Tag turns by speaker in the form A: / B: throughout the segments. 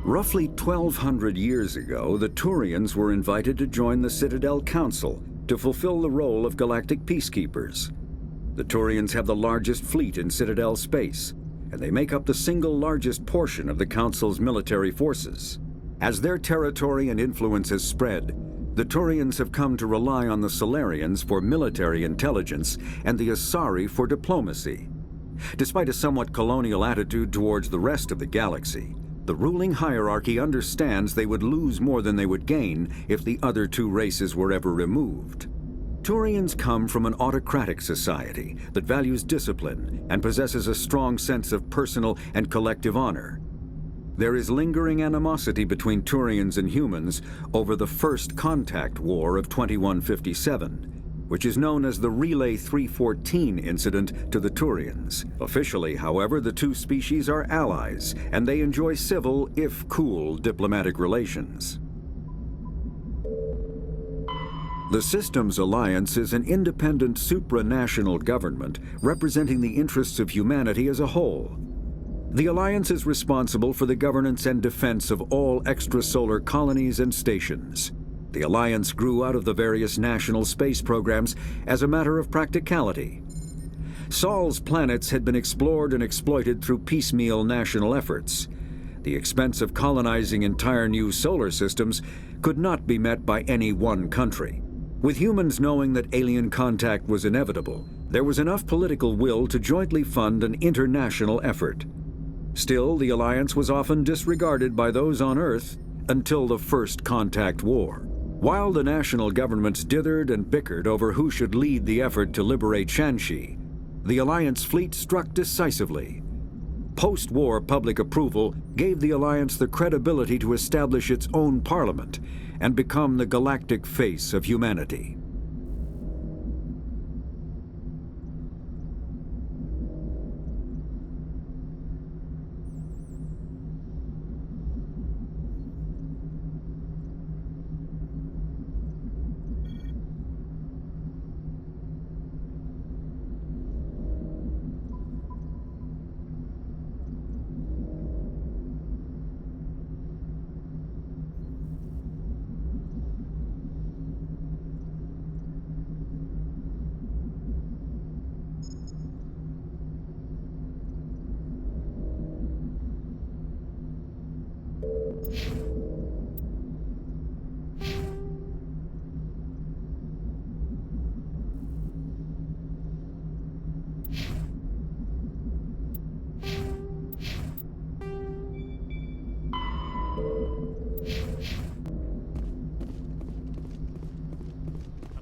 A: Roughly 1,200 years ago, the Turians were invited to join the Citadel Council to fulfill the role of galactic peacekeepers. The Turians have the largest fleet in Citadel space, and they make up the single largest portion of the Council's military forces. As their territory and influence has spread, the Turians have come to rely on the Solarians for military intelligence and the Asari for diplomacy. Despite a somewhat colonial attitude towards the rest of the galaxy, the ruling hierarchy understands they would lose more than they would gain if the other two races were ever removed. Turians come from an autocratic society that values discipline and possesses a strong sense of personal and collective honor. There is lingering animosity between Turians and humans over the First Contact War of 2157, which is known as the Relay 314 incident to the Turians. Officially, however, the two species are allies, and they enjoy civil, if cool, diplomatic relations. The Systems Alliance is an independent supranational government representing the interests of humanity as a whole. The Alliance is responsible for the governance and defense of all extrasolar colonies and stations. The Alliance grew out of the various national space programs as a matter of practicality. Sol's planets had been explored and exploited through piecemeal national efforts. The expense of colonizing entire new solar systems could not be met by any one country. With humans knowing that alien contact was inevitable, there was enough political will to jointly fund an international effort. Still, the Alliance was often disregarded by those on Earth until the First Contact War. While the national governments dithered and bickered over who should lead the effort to liberate Shanxi, the Alliance fleet struck decisively. Post-war public approval gave the Alliance the credibility to establish its own parliament and become the galactic face of humanity.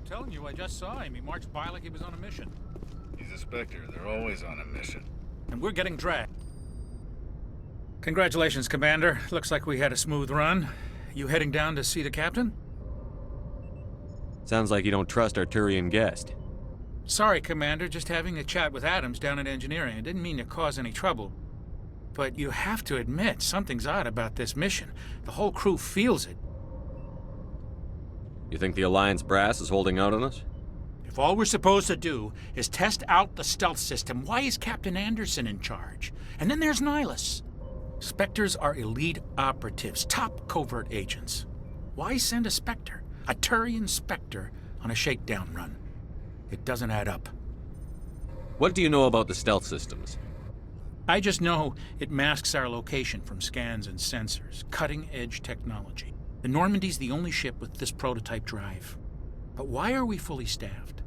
B: Telling you, I just saw him. He marched by like he was on a mission.
C: He's a Spectre. They're always on a mission.
B: And we're getting dragged. Congratulations, Commander. Looks like we had a smooth run. You heading down to see the captain?
D: Sounds like you don't trust our Turian guest.
B: Sorry, Commander. Just having a chat with Adams down at engineering. I didn't mean to cause any trouble. But you have to admit, something's odd about this mission. The whole crew feels it.
D: You think the Alliance brass is holding out on us?
B: If all we're supposed to do is test out the stealth system, why is Captain Anderson in charge? And then there's Nihlus. Spectres are elite operatives, top covert agents. Why send a Spectre, a Turian Spectre, on a shakedown run? It doesn't add up.
D: What do you know about the stealth systems?
B: I just know it masks our location from scans and sensors. Cutting-edge technology. The Normandy's the only ship with this prototype drive. But why are we fully staffed?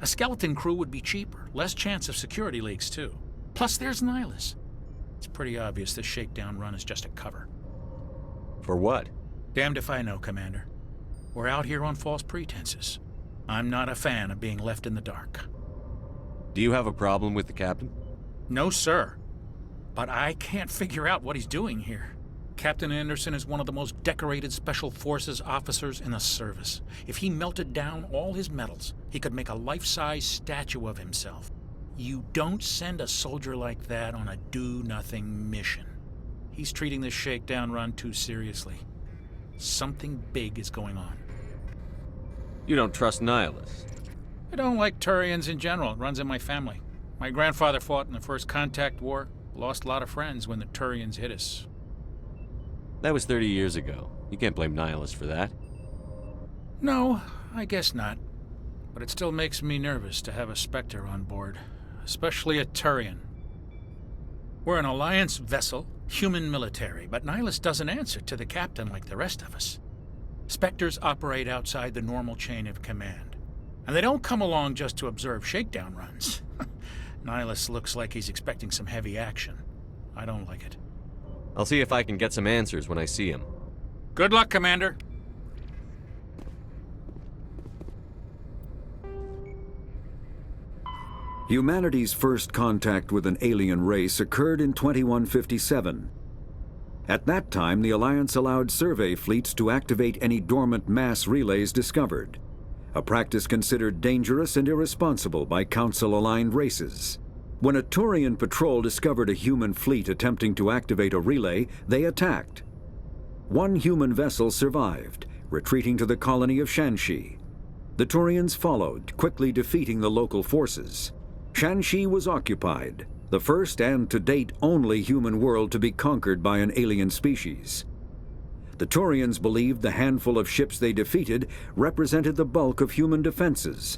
B: A skeleton crew would be cheaper, less chance of security leaks too. Plus there's Nihlus. It's pretty obvious this shakedown run is just a cover.
D: For what?
B: Damned if I know, Commander. We're out here on false pretenses. I'm not a fan of being left in the dark.
D: Do you have a problem with the captain?
B: No, sir. But I can't figure out what he's doing here. Captain Anderson is one of the most decorated Special Forces officers in the service. If he melted down all his medals, he could make a life-size statue of himself. You don't send a soldier like that on a do-nothing mission. He's treating this shakedown run too seriously. Something big is going on.
D: You don't trust Nihlus?
B: I don't like Turians in general. It runs in my family. My grandfather fought in the First Contact War, lost a lot of friends when the Turians hit us.
D: That was 30 years ago. You can't blame Nihlus for that.
B: No, I guess not. But it still makes me nervous to have a Spectre on board, especially a Turian. We're an Alliance vessel, human military, but Nihlus doesn't answer to the captain like the rest of us. Spectres operate outside the normal chain of command. And they don't come along just to observe shakedown runs. Nihlus looks like he's expecting some heavy action. I don't like it.
D: I'll see if I can get some answers when I see him.
B: Good luck, Commander.
A: Humanity's first contact with an alien race occurred in 2157. At that time, the Alliance allowed survey fleets to activate any dormant mass relays discovered, a practice considered dangerous and irresponsible by Council-aligned races. When a Turian patrol discovered a human fleet attempting to activate a relay, they attacked. One human vessel survived, retreating to the colony of Shanxi. The Turians followed, quickly defeating the local forces. Shanxi was occupied, the first and to date only human world to be conquered by an alien species. The Turians believed the handful of ships they defeated represented the bulk of human defenses,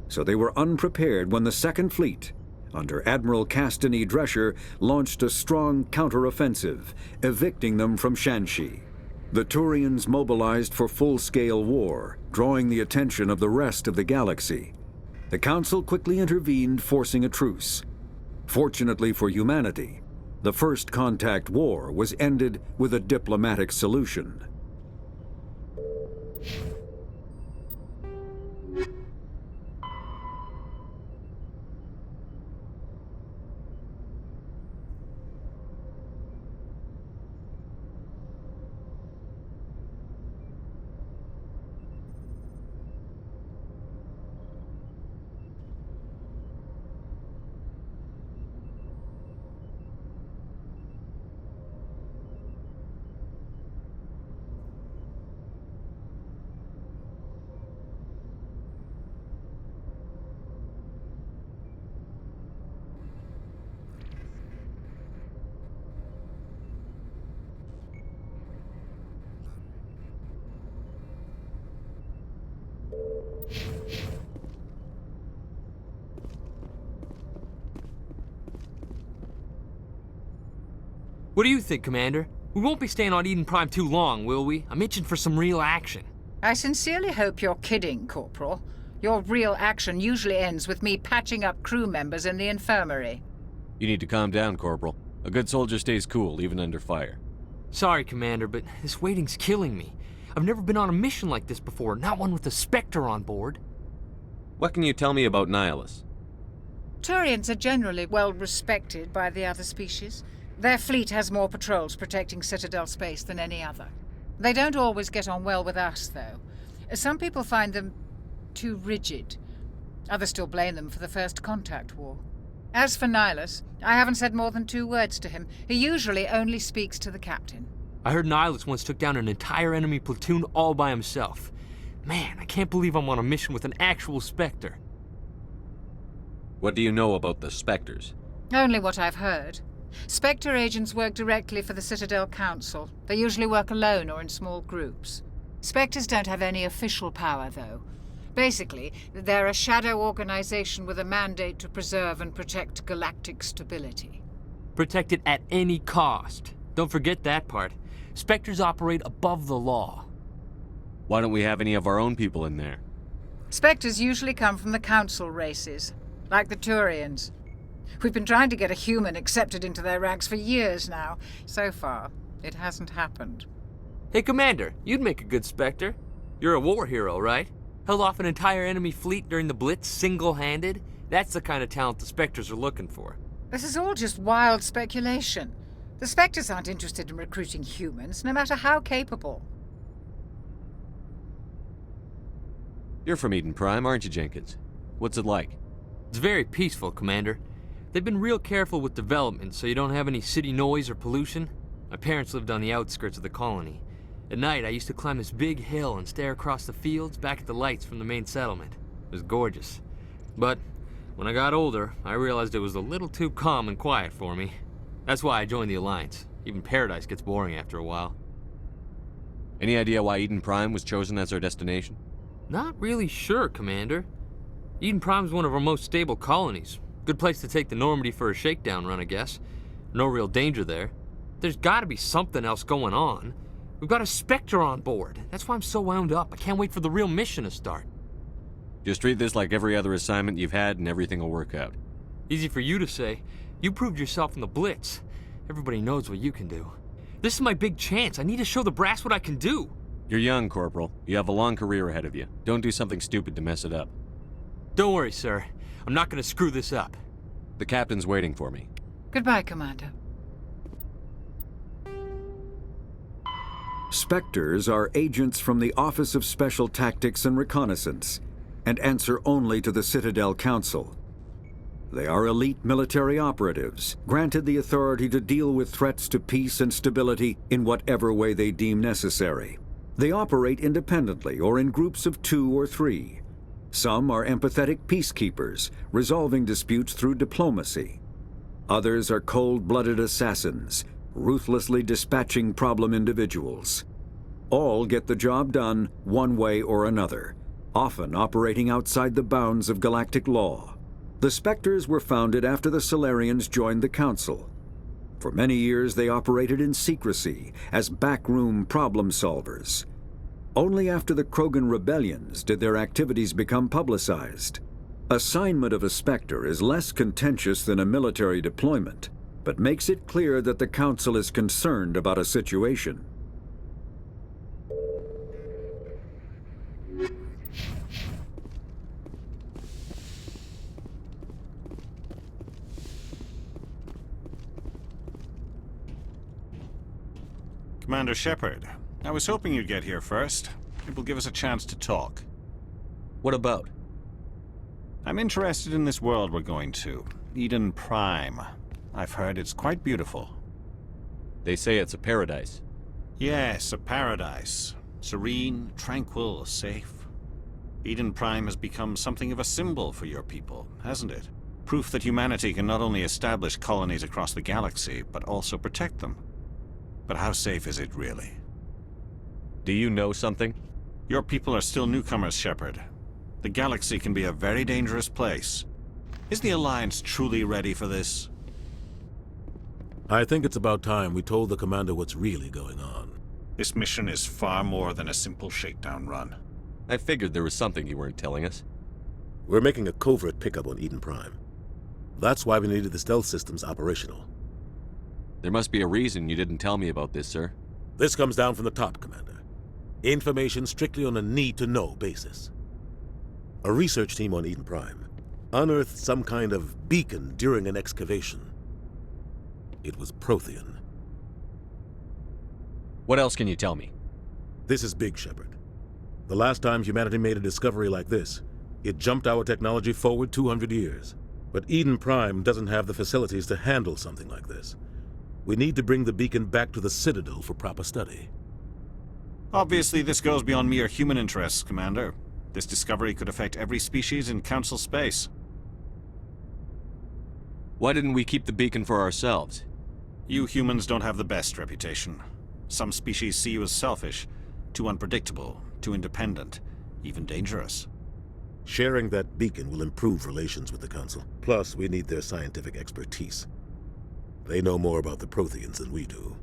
A: so they were unprepared when the Second Fleet, under Admiral Castany Drescher, launched a strong counteroffensive, evicting them from Shanxi. The Turians mobilized for full-scale war, drawing the attention of the rest of the galaxy. The Council quickly intervened, forcing a truce. Fortunately for humanity, the First Contact War was ended with a diplomatic solution.
E: What do you think, Commander? We won't be staying on Eden Prime too long, will we? I'm itching for some real action.
F: I sincerely hope you're kidding, Corporal. Your real action usually ends with me patching up crew members in the infirmary.
D: You need to calm down, Corporal. A good soldier stays cool, even under fire.
E: Sorry, Commander, but this waiting's killing me. I've never been on a mission like this before, not one with a Spectre on board.
D: What can you tell me about Nihlus?
F: Turians are generally well respected by the other species. Their fleet has more patrols protecting Citadel space than any other. They don't always get on well with us, though. Some people find them too rigid. Others still blame them for the First Contact War. As for Nihlus, I haven't said more than 2 words to him. He usually only speaks to the captain.
E: I heard Nihlus once took down an entire enemy platoon all by himself. Man, I can't believe I'm on a mission with an actual Spectre.
D: What do you know about the Spectres?
F: Only what I've heard. Spectre agents work directly for the Citadel Council. They usually work alone or in small groups. Spectres don't have any official power, though. Basically, they're a shadow organization with a mandate to preserve and protect galactic stability.
E: Protect it at any cost. Don't forget that part. Spectres operate above the law.
D: Why don't we have any of our own people in there?
F: Spectres usually come from the Council races, like the Turians. We've been trying to get a human accepted into their ranks for years now. So far, it hasn't happened.
E: Hey, Commander, you'd make a good Spectre. You're a war hero, right? Held off an entire enemy fleet during the Blitz single-handed? That's the kind of talent the Spectres are looking for.
F: This is all just wild speculation. The Spectres aren't interested in recruiting humans, no matter how capable.
D: You're from Eden Prime, aren't you, Jenkins? What's it like?
E: It's very peaceful, Commander. They've been real careful with development, so you don't have any city noise or pollution. My parents lived on the outskirts of the colony. At night, I used to climb this big hill and stare across the fields back at the lights from the main settlement. It was gorgeous. But when I got older, I realized it was a little too calm and quiet for me. That's why I joined the Alliance. Even Paradise gets boring after a while.
D: Any idea why Eden Prime was chosen as our destination?
E: Not really sure, Commander. Eden Prime's one of our most stable colonies. Good place to take the Normady for a shakedown run, I guess. No real danger there. There's gotta be something else going on. We've got a Spectre on board. That's why I'm so wound up. I can't wait for the real mission to start.
D: Just treat this like every other assignment you've had and everything will work out.
E: Easy for you to say. You proved yourself in the Blitz. Everybody knows what you can do. This is my big chance. I need to show the brass what I can do.
D: You're young, Corporal. You have a long career ahead of you. Don't do something stupid to mess it up.
E: Don't worry, sir. I'm not gonna screw this up.
D: The captain's waiting for me.
F: Goodbye, Commander.
A: Spectres are agents from the Office of Special Tactics and Reconnaissance, and answer only to the Citadel Council. They are elite military operatives, granted the authority to deal with threats to peace and stability in whatever way they deem necessary. They operate independently or in groups of 2 or 3. Some are empathetic peacekeepers, resolving disputes through diplomacy. Others are cold-blooded assassins, ruthlessly dispatching problem individuals. All get the job done one way or another, often operating outside the bounds of galactic law. The Spectres were founded after the Solarians joined the Council. For many years they operated in secrecy as backroom problem solvers. Only after the Krogan rebellions did their activities become publicized. Assignment of a Spectre is less contentious than a military deployment, but makes it clear that the Council is concerned about a situation.
C: Commander Shepard, I was hoping you'd get here first. It will give us a chance to talk.
D: What about?
C: I'm interested in this world we're going to, Eden Prime. I've heard it's quite beautiful.
D: They say it's a paradise.
C: Yes, a paradise. Serene, tranquil, safe. Eden Prime has become something of a symbol for your people, hasn't it? Proof that humanity can not only establish colonies across the galaxy, but also protect them. But how safe is it really?
D: Do you know something?
C: Your people are still newcomers, Shepard. The galaxy can be a very dangerous place. Is the Alliance truly ready for this?
G: I think it's about time we told the commander what's really going on.
C: This mission is far more than a simple shakedown run.
D: I figured there was something you weren't telling us.
G: We're making a covert pickup on Eden Prime. That's why we needed the stealth systems operational.
D: There must be a reason you didn't tell me about this, sir.
G: This comes down from the top, Commander. Information strictly on a need-to-know basis. A research team on Eden Prime unearthed some kind of beacon during an excavation. It was Prothean.
D: What else can you tell me?
G: This is big, Shepard. The last time humanity made a discovery like this, it jumped our technology forward 200 years. But Eden Prime doesn't have the facilities to handle something like this. We need to bring the beacon back to the Citadel for proper study.
C: Obviously, this goes beyond mere human interests, Commander. This discovery could affect every species in Council space.
D: Why didn't we keep the beacon for ourselves?
C: You humans don't have the best reputation. Some species see you as selfish, too unpredictable, too independent, even dangerous.
G: Sharing that beacon will improve relations with the Council. Plus, we need their scientific expertise. They know more about the Protheans than we do.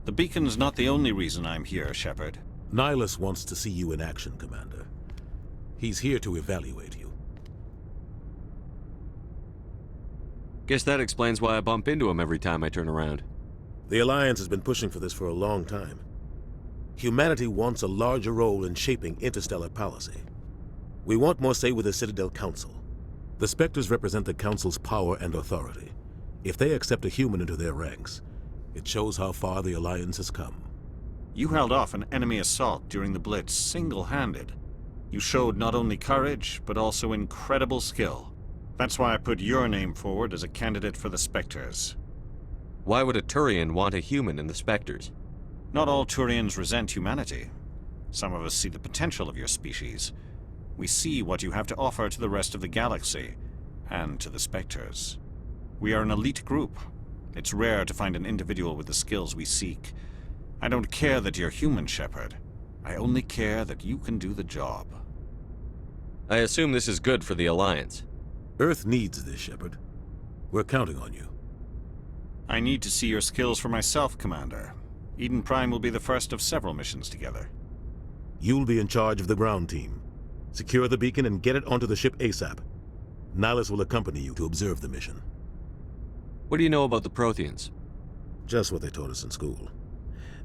C: The beacon's not the only reason I'm here, Shepard.
G: Nihlus wants to see you in action, Commander. He's here to evaluate you.
D: Guess that explains why I bump into him every time I turn around.
G: The Alliance has been pushing for this for a long time. Humanity wants a larger role in shaping interstellar policy. We want more say with the Citadel Council. The Spectres represent the Council's power and authority. If they accept a human into their ranks, it shows how far the Alliance has come.
C: You held off an enemy assault during the Blitz single-handed. You showed not only courage, but also incredible skill. That's why I put your name forward as a candidate for the Spectres.
D: Why would a Turian want a human in the Spectres?
C: Not all Turians resent humanity. Some of us see the potential of your species. We see what you have to offer to the rest of the galaxy, and to the Spectres. We are an elite group. It's rare to find an individual with the skills we seek. I don't care that you're human, Shepard. I only care that you can do the job.
D: I assume this is good for the Alliance.
G: Earth needs this, Shepard. We're counting on you.
C: I need to see your skills for myself, Commander. Eden Prime will be the first of several missions together.
G: You'll be in charge of the ground team. Secure the beacon and get it onto the ship ASAP. Nihlus will accompany you to observe the mission.
D: What do you know about the Protheans?
G: Just what they taught us in school.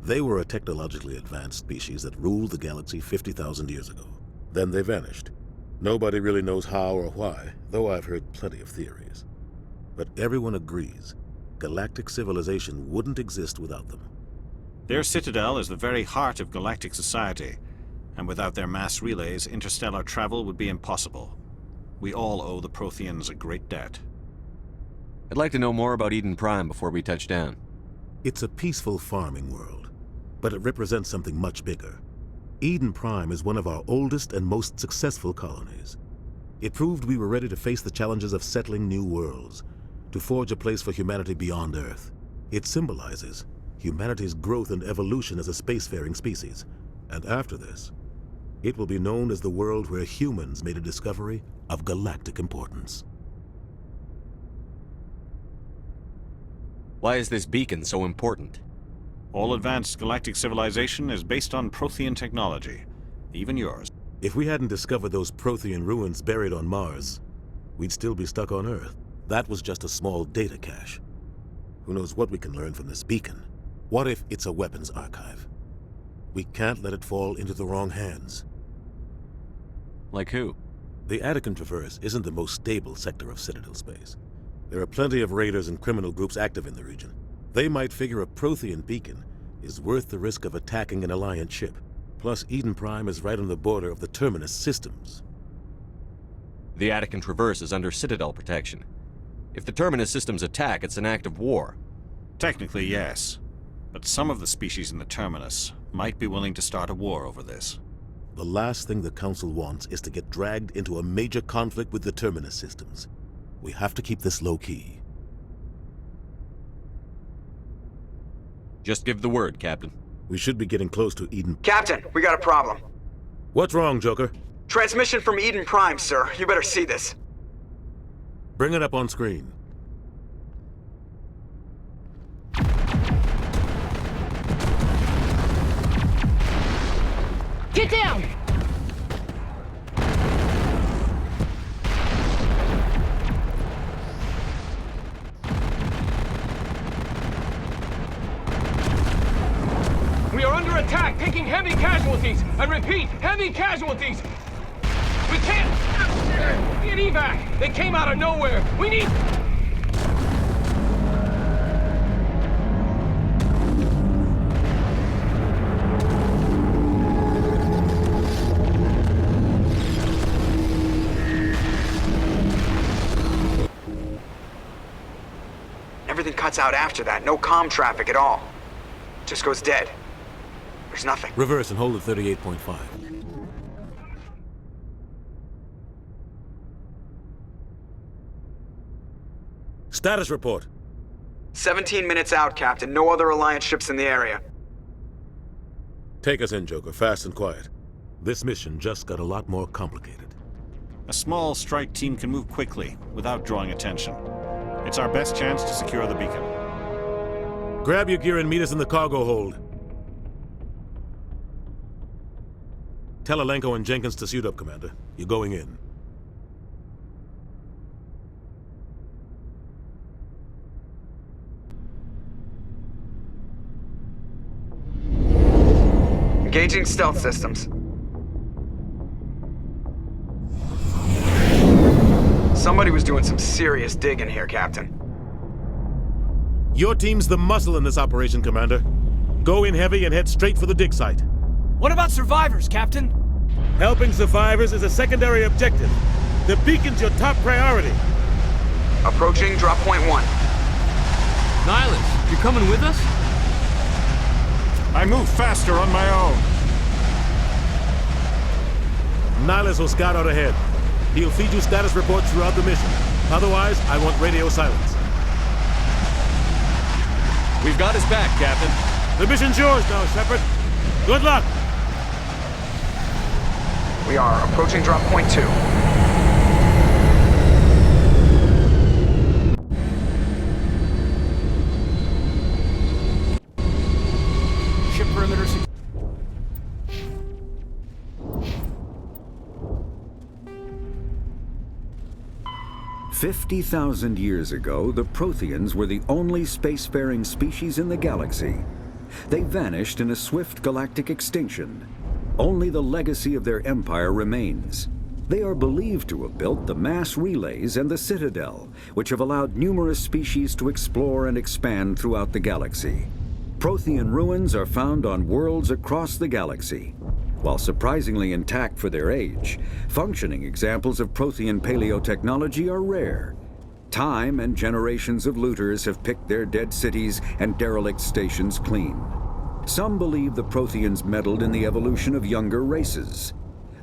G: They were a technologically advanced species that ruled the galaxy 50,000 years ago. Then they vanished. Nobody really knows how or why, though I've heard plenty of theories. But everyone agrees, galactic civilization wouldn't exist without them.
C: Their citadel is the very heart of galactic society, and without their mass relays, interstellar travel would be impossible. We all owe the Protheans a great debt.
D: I'd like to know more about Eden Prime before we touch down.
G: It's a peaceful farming world, but it represents something much bigger. Eden Prime is one of our oldest and most successful colonies. It proved we were ready to face the challenges of settling new worlds, to forge a place for humanity beyond Earth. It symbolizes humanity's growth and evolution as a spacefaring species. And after this, it will be known as the world where humans made a discovery of galactic importance.
D: Why is this beacon so important?
C: All advanced galactic civilization is based on Prothean technology, even yours.
G: If we hadn't discovered those Prothean ruins buried on Mars, we'd still be stuck on Earth. That was just a small data cache. Who knows what we can learn from this beacon? What if it's a weapons archive? We can't let it fall into the wrong hands.
D: Like who?
G: The Attican Traverse isn't the most stable sector of Citadel space. There are plenty of raiders and criminal groups active in the region. They might figure a Prothean beacon is worth the risk of attacking an Alliance ship. Plus, Eden Prime is right on the border of the Terminus systems.
D: The Attican Traverse is under Citadel protection. If the Terminus systems attack, it's an act of war.
C: Technically, yes. But some of the species in the Terminus might be willing to start a war over this.
G: The last thing the Council wants is to get dragged into a major conflict with the Terminus systems. We have to keep this low-key.
D: Just give the word, Captain.
G: We should be getting close to Eden.
H: Captain, we got a problem.
G: What's wrong, Joker?
H: Transmission from Eden Prime, sir. You better see this.
G: Bring it up on screen.
I: Get down!
J: We are under attack, taking heavy casualties. I repeat, heavy casualties. We can't get evac. They came out of nowhere. We need...
H: Everything cuts out after that. No comm traffic at all. Just goes dead. There's nothing.
G: Reverse and hold at 38.5. Status report.
H: 17 minutes out, Captain. No other Alliance ships in the area.
G: Take us in, Joker, fast and quiet. This mission just got a lot more complicated.
C: A small strike team can move quickly, without drawing attention. It's our best chance to secure the beacon.
G: Grab your gear and meet us in the cargo hold. Tell Alenko and Jenkins to suit up, Commander. You're going in.
H: Engaging stealth systems. Somebody was doing some serious digging here, Captain.
G: Your team's the muscle in this operation, Commander. Go in heavy and head straight for the dig site.
J: What about survivors, Captain?
G: Helping survivors is a secondary objective. The beacon's your top priority.
H: Approaching drop point 1.
E: Nihlus, you coming with us?
C: I move faster on my own.
G: Nihlus will scout out ahead. He'll feed you status reports throughout the mission. Otherwise, I want radio silence.
D: We've got his back, Captain.
G: The mission's yours now, Shepard. Good luck!
H: We are approaching drop point 2.
J: Ship perimeter...
A: 50,000 years ago, the Protheans were the only spacefaring species in the galaxy. They vanished in a swift galactic extinction. Only the legacy of their empire remains. They are believed to have built the mass relays and the Citadel, which have allowed numerous species to explore and expand throughout the galaxy. Prothean ruins are found on worlds across the galaxy. While surprisingly intact for their age, functioning examples of Prothean paleotechnology are rare. Time and generations of looters have picked their dead cities and derelict stations clean. Some believe the Protheans meddled in the evolution of younger races.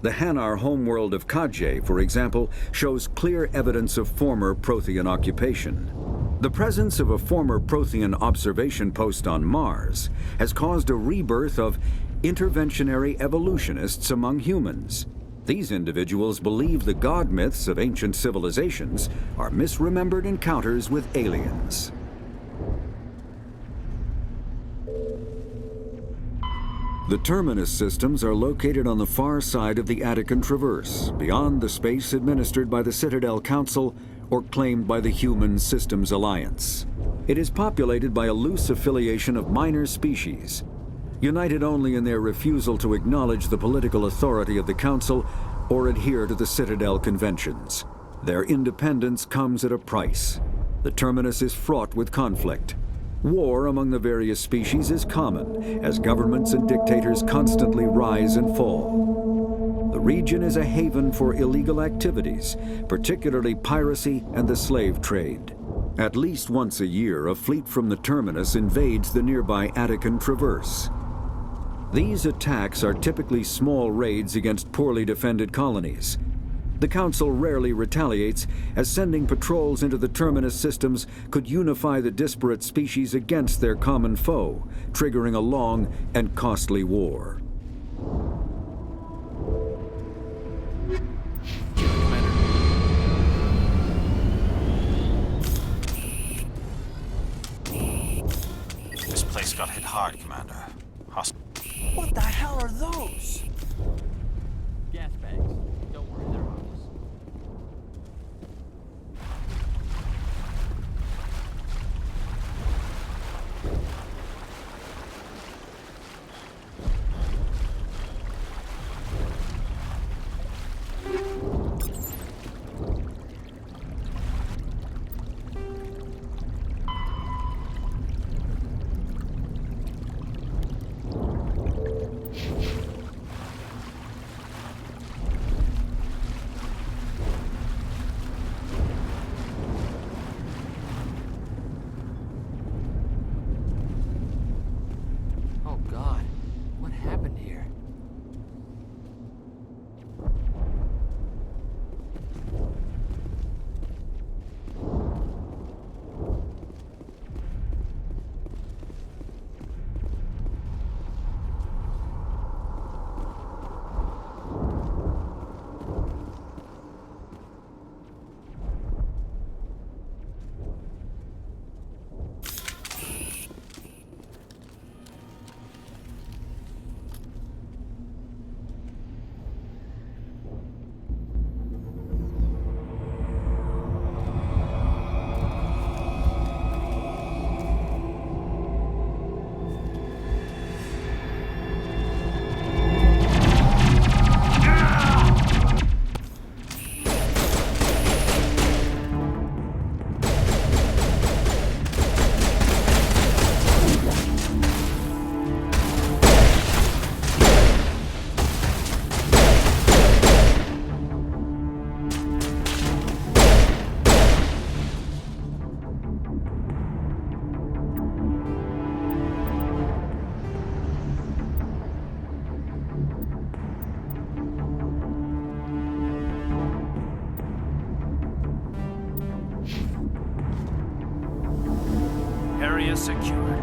A: The Hanar homeworld of CawCrowche, for example, shows clear evidence of former Prothean occupation. The presence of a former Prothean observation post on Mars has caused a rebirth of interventionary evolutionists among humans. These individuals believe the god myths of ancient civilizations are misremembered encounters with aliens. The Terminus systems are located on the far side of the Attican Traverse, beyond the space administered by the Citadel Council or claimed by the Human Systems Alliance. It is populated by a loose affiliation of minor species, united only in their refusal to acknowledge the political authority of the Council or adhere to the Citadel conventions. Their independence comes at a price. The Terminus is fraught with conflict. War among the various species is common, as governments and dictators constantly rise and fall. The region is a haven for illegal activities, particularly piracy and the slave trade. At least once a year, a fleet from the Terminus invades the nearby Attican Traverse. These attacks are typically small raids against poorly defended colonies. The Council rarely retaliates, as sending patrols into the Terminus systems could unify the disparate species against their common foe, triggering a long and costly war.
C: This place got hit hard, Commander.
K: What the hell are those?
E: happened here?
I: Area secured.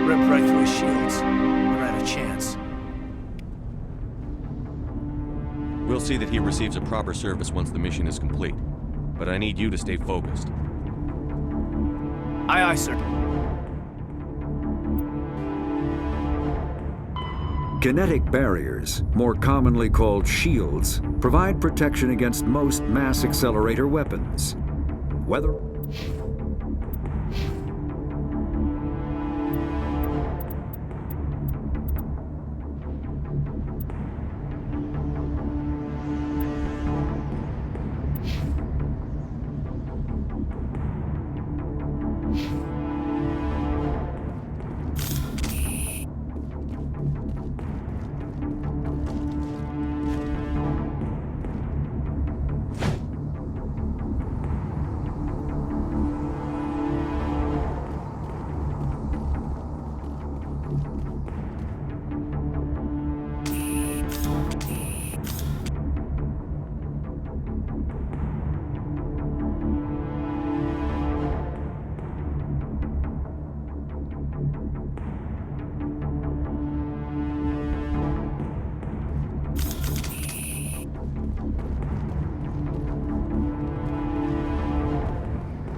I: Rip right through his shields. We're out of chance.
D: We'll see that he receives a proper service once the mission is complete. But I need you to stay focused.
I: Aye, aye, sir.
A: Kinetic barriers, more commonly called shields, provide protection against most mass accelerator weapons. Whether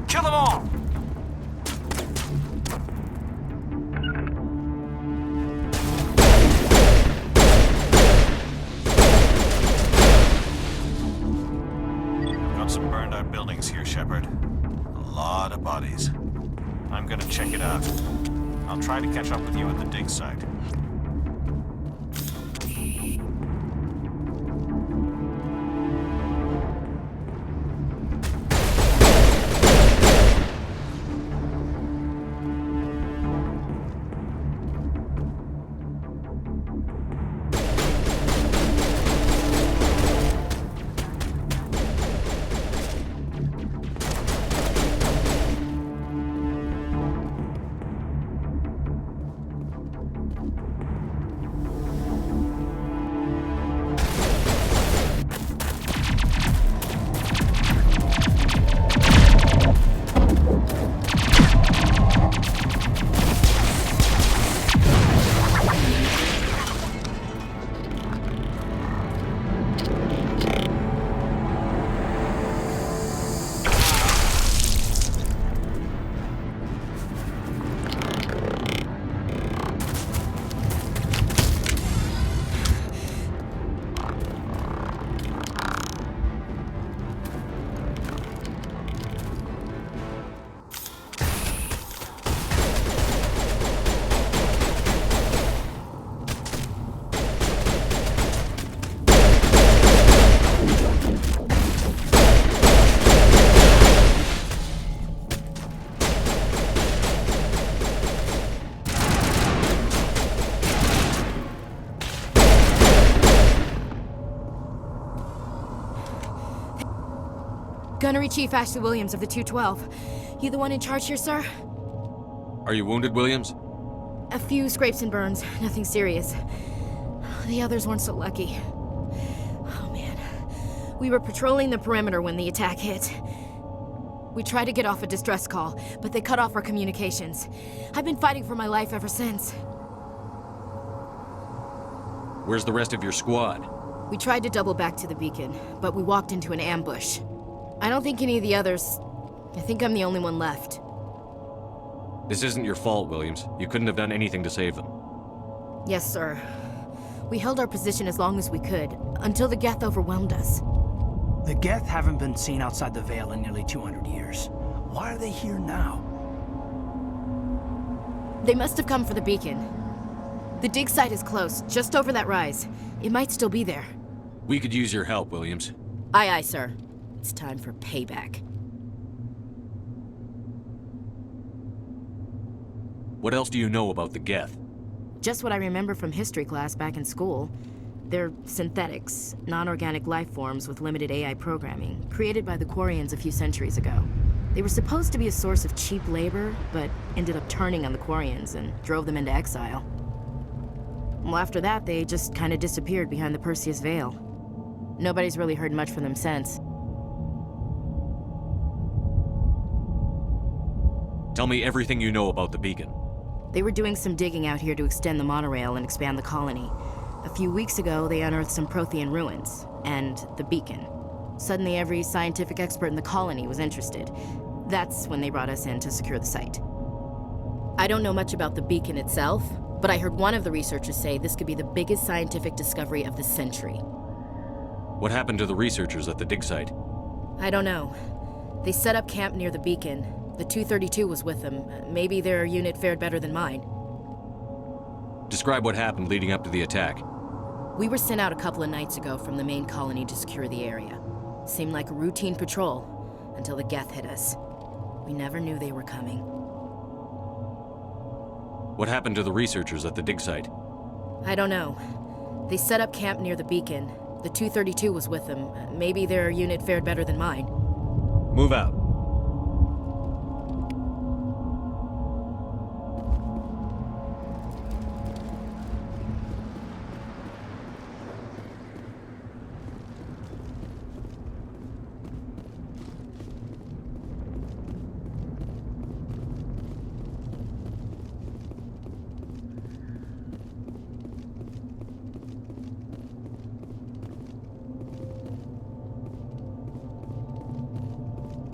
I: Kill them all!
C: I've got some burned out buildings here, Shepard. A lot of bodies. I'm gonna check it out. I'll try to catch up with you at the dig site.
K: Gunnery Chief Ashley Williams of the 212. You the one in charge here, sir?
D: Are you wounded, Williams?
K: A few scrapes and burns, nothing serious. The others weren't so lucky. Oh man. We were patrolling the perimeter when the attack hit. We tried to get off a distress call, but they cut off our communications. I've been fighting for my life ever since.
D: Where's the rest of your squad?
K: We tried to double back to the beacon, but we walked into an ambush. I don't think any of the others... I think I'm the only one left.
D: This isn't your fault, Williams. You couldn't have done anything to save them.
K: Yes, sir. We held our position as long as we could, until the Geth overwhelmed us.
I: The Geth haven't been seen outside the Veil in nearly 200 years. Why are they here now?
K: They must have come for the beacon. The dig site is close, just over that rise. It might still be there.
D: We could use your help, Williams.
K: Aye, aye, sir. It's time for payback.
D: What else do you know about the Geth?
K: Just what I remember from history class back in school. They're synthetics, non-organic life forms with limited AI programming, created by the Quarians a few centuries ago. They were supposed to be a source of cheap labor, but ended up turning on the Quarians and drove them into exile. Well, after that, they just kind of disappeared behind the Perseus Veil. Nobody's really heard much from them since.
D: Tell me everything you know about the beacon.
K: They were doing some digging out here to extend the monorail and expand the colony. A few weeks ago, they unearthed some Prothean ruins, and the beacon. Suddenly, every scientific expert in the colony was interested. That's when they brought us in to secure the site. I don't know much about the beacon itself, but I heard one of the researchers say this could be the biggest scientific discovery of the century.
D: What happened to the researchers at the dig site?
K: I don't know. They set up camp near the beacon. The 232 was with them. Maybe their unit fared better than mine.
D: Describe what happened leading up to the attack.
K: We were sent out a couple of nights ago from the main colony to secure the area. Seemed like a routine patrol, until the Geth hit us. We never knew they were coming.
D: What happened to the researchers at the dig site?
K: I don't know. They set up camp near the beacon. The 232 was with them. Maybe their unit fared better than mine.
D: Move out.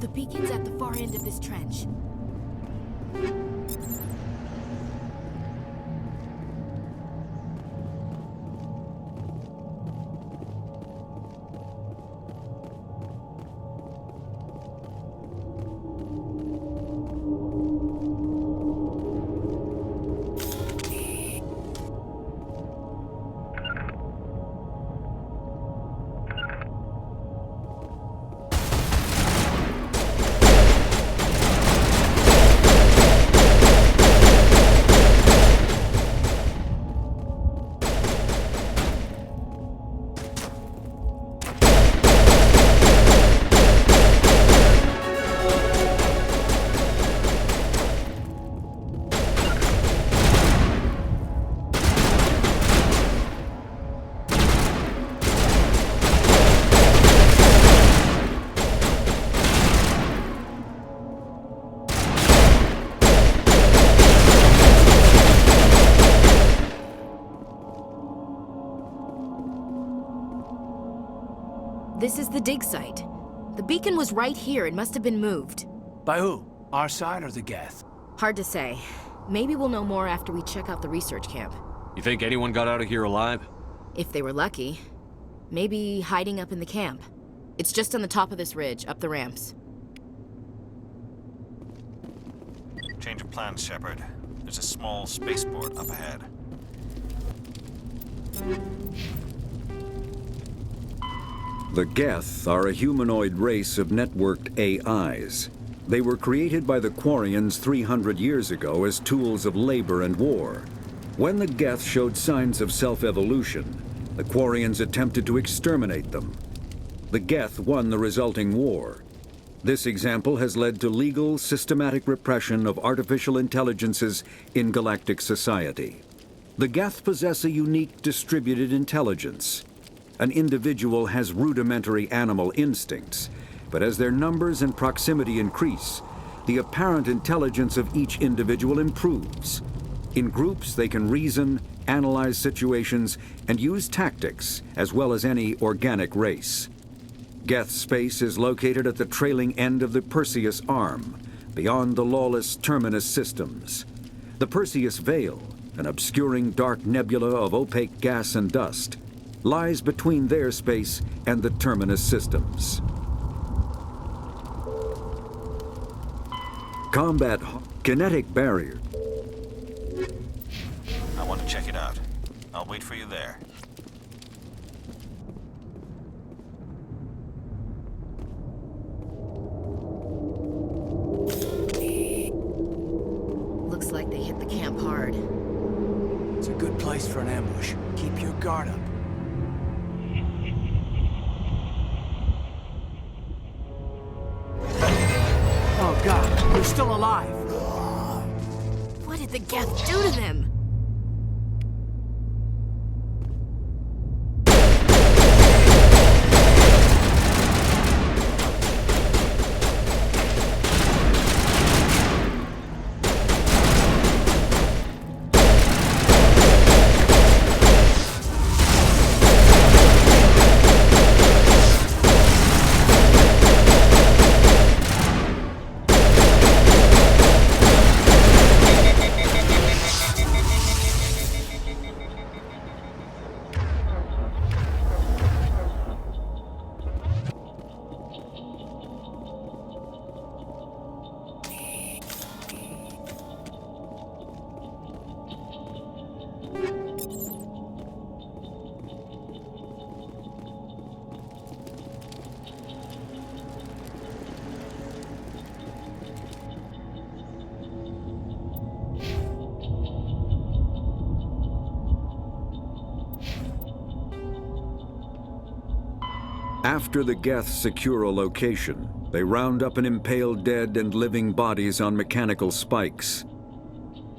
K: The beacon's at the far end of this trench. This is the dig site. The beacon was right here. It must have been moved.
I: By who? Our side or the Geth?
K: Hard to say. Maybe we'll know more after we check out the research camp.
D: You think anyone got out of here alive?
K: If they were lucky. Maybe hiding up in the camp. It's just on the top of this ridge, up the ramps.
C: Change of plans, Shepard. There's a small spaceport up ahead.
A: The Geth are a humanoid race of networked AIs. They were created by the Quarians 300 years ago as tools of labor and war. When the Geth showed signs of self-evolution, the Quarians attempted to exterminate them. The Geth won the resulting war. This example has led to legal, systematic repression of artificial intelligences in galactic society. The Geth possess a unique distributed intelligence. An individual has rudimentary animal instincts, but as their numbers and proximity increase, the apparent intelligence of each individual improves. In groups, they can reason, analyze situations, and use tactics, as well as any organic race. Geth space is located at the trailing end of the Perseus Arm, beyond the lawless Terminus systems. The Perseus Veil, an obscuring dark nebula of opaque gas and dust, lies between their space and the Terminus systems. Combat kinetic barrier.
C: I want to check it out. I'll wait for you there.
K: Looks like they hit the camp hard.
I: It's a good place for an ambush. Keep your guard up. Oh God, they're still alive.
K: What did the Geth do to them?
A: After the Geth secure a location, they round up and impale dead and living bodies on mechanical spikes.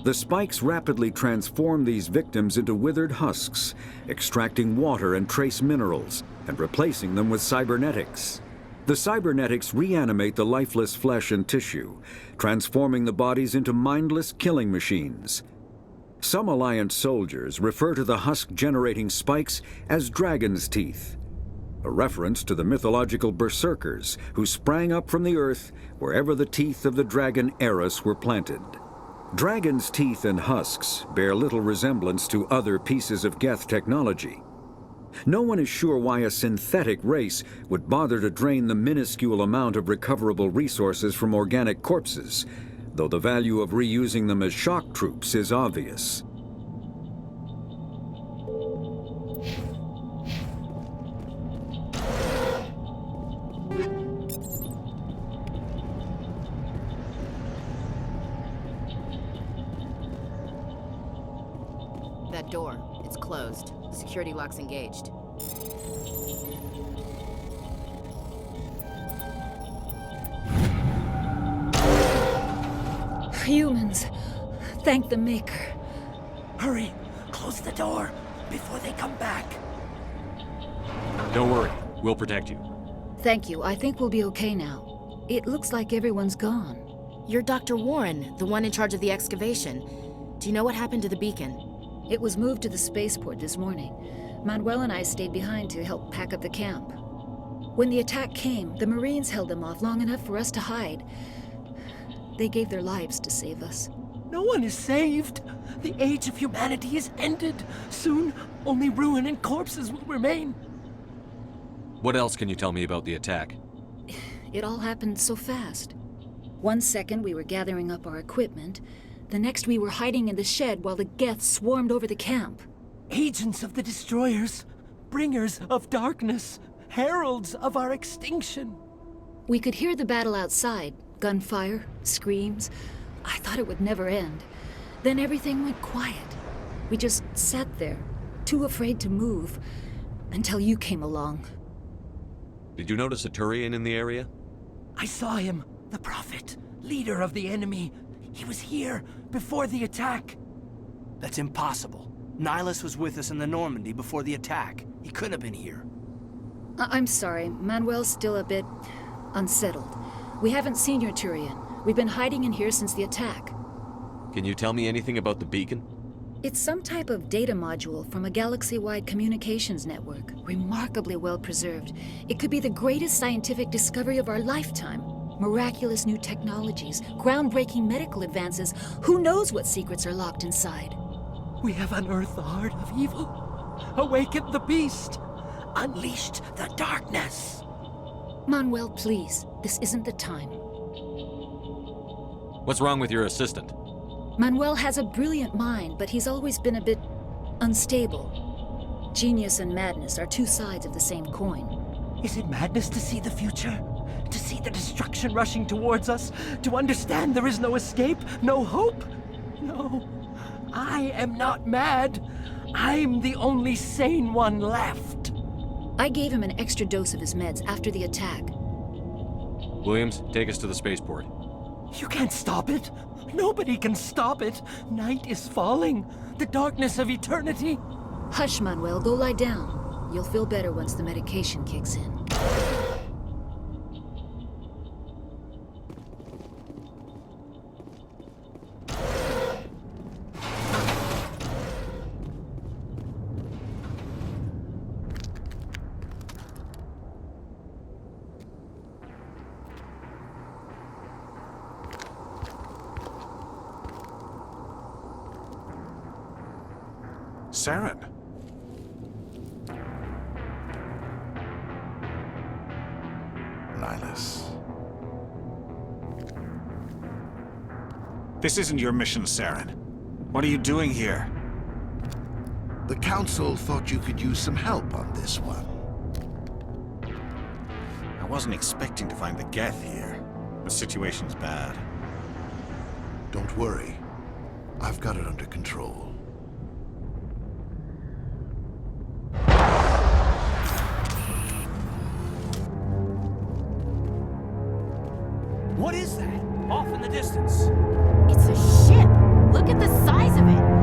A: The spikes rapidly transform these victims into withered husks, extracting water and trace minerals, and replacing them with cybernetics. The cybernetics reanimate the lifeless flesh and tissue, transforming the bodies into mindless killing machines. Some Alliance soldiers refer to the husk-generating spikes as dragon's teeth, a reference to the mythological berserkers who sprang up from the earth wherever the teeth of the dragon Eris were planted. Dragon's teeth and husks bear little resemblance to other pieces of Geth technology. No one is sure why a synthetic race would bother to drain the minuscule amount of recoverable resources from organic corpses, though the value of reusing them as shock troops is obvious.
K: That door, it's closed. Security lock's engaged.
L: Humans, thank the Maker.
I: Hurry, close the door before they come back.
D: Don't worry, we'll protect you.
L: Thank you. I think we'll be okay now. It looks like everyone's gone.
K: You're Dr. Warren, the one in charge of the excavation. Do you know what happened to the beacon?
L: It was moved to the spaceport this morning. Manuel and I stayed behind to help pack up the camp. When the attack came, the Marines held them off long enough for us to hide. They gave their lives to save us.
I: No one is saved. The age of humanity is ended. Soon, only ruin and corpses will remain.
D: What else can you tell me about the attack?
L: It all happened so fast. 1 second we were gathering up our equipment. The next we were hiding in the shed while the Geth swarmed over the camp.
I: Agents of the Destroyers, bringers of darkness, heralds of our extinction.
L: We could hear the battle outside. Gunfire, screams. I thought it would never end. Then everything went quiet. We just sat there, too afraid to move, until you came along.
D: Did you notice a Turian in the area?
I: I saw him, the Prophet, leader of the enemy. He was here before the attack.
M: That's impossible. Nihlus was with us in the Normandy before the attack. He couldn't have been here.
L: I'm sorry. Manuel's still a bit unsettled. We haven't seen your Turian. We've been hiding in here since the attack.
D: Can you tell me anything about the beacon?
L: It's some type of data module from a galaxy-wide communications network. Remarkably well preserved. It could be the greatest scientific discovery of our lifetime. Miraculous new technologies, groundbreaking medical advances. Who knows what secrets are locked inside?
I: We have unearthed the heart of evil, awakened the beast, unleashed the darkness.
L: Manuel, please. This isn't the time.
D: What's wrong with your assistant?
L: Manuel has a brilliant mind, but he's always been a bit unstable. Genius and madness are two sides of the same coin.
I: Is it madness to see the future? To see the destruction rushing towards us? To understand there is no escape? No hope? No. I am not mad. I'm the only sane one left.
L: I gave him an extra dose of his meds after the attack.
D: Williams, take us to the spaceport.
I: You can't stop it. Nobody can stop it. Night is falling. The darkness of eternity.
L: Hush, Manuel. Go lie down. You'll feel better once the medication kicks in.
C: Saren.
N: Nihlus.
C: This isn't your mission, Saren. What are you doing here?
N: The Council thought you could use some help on this one.
C: I wasn't expecting to find the Geth here. The situation's bad.
N: Don't worry. I've got it under control.
M: What is that? Off in the distance.
K: It's a ship. Look at the size of it.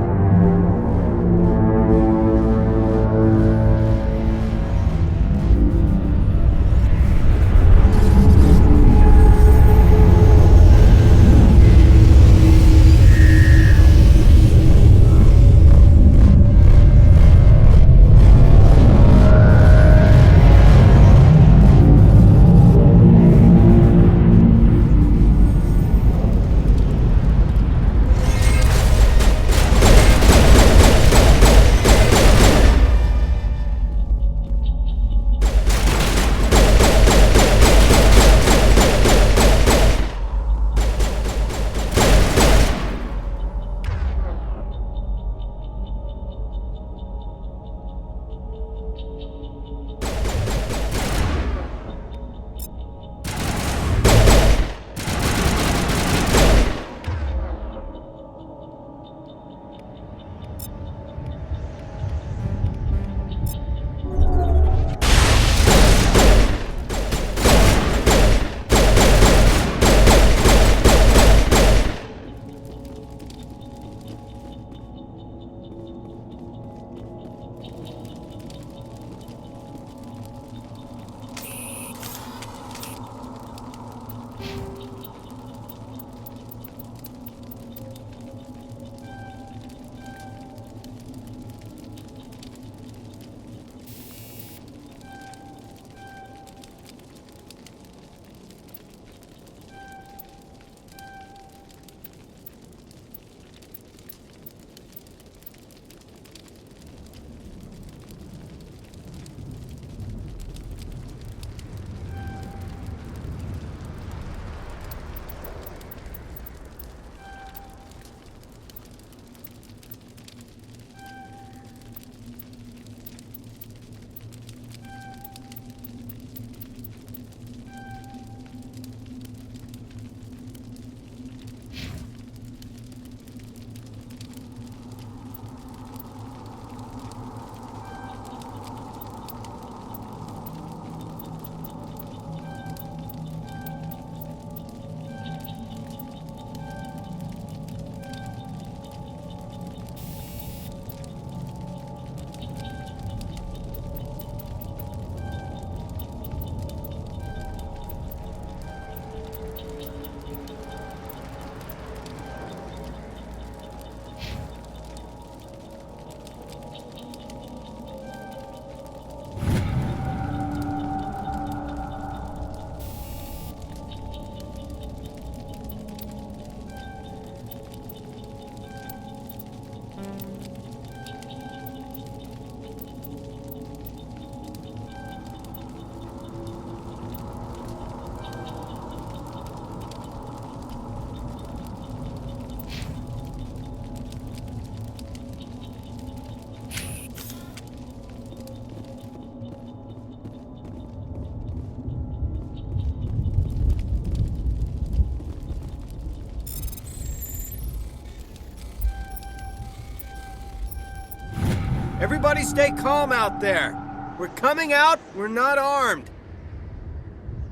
M: Everybody stay calm out there. We're coming out, we're not armed.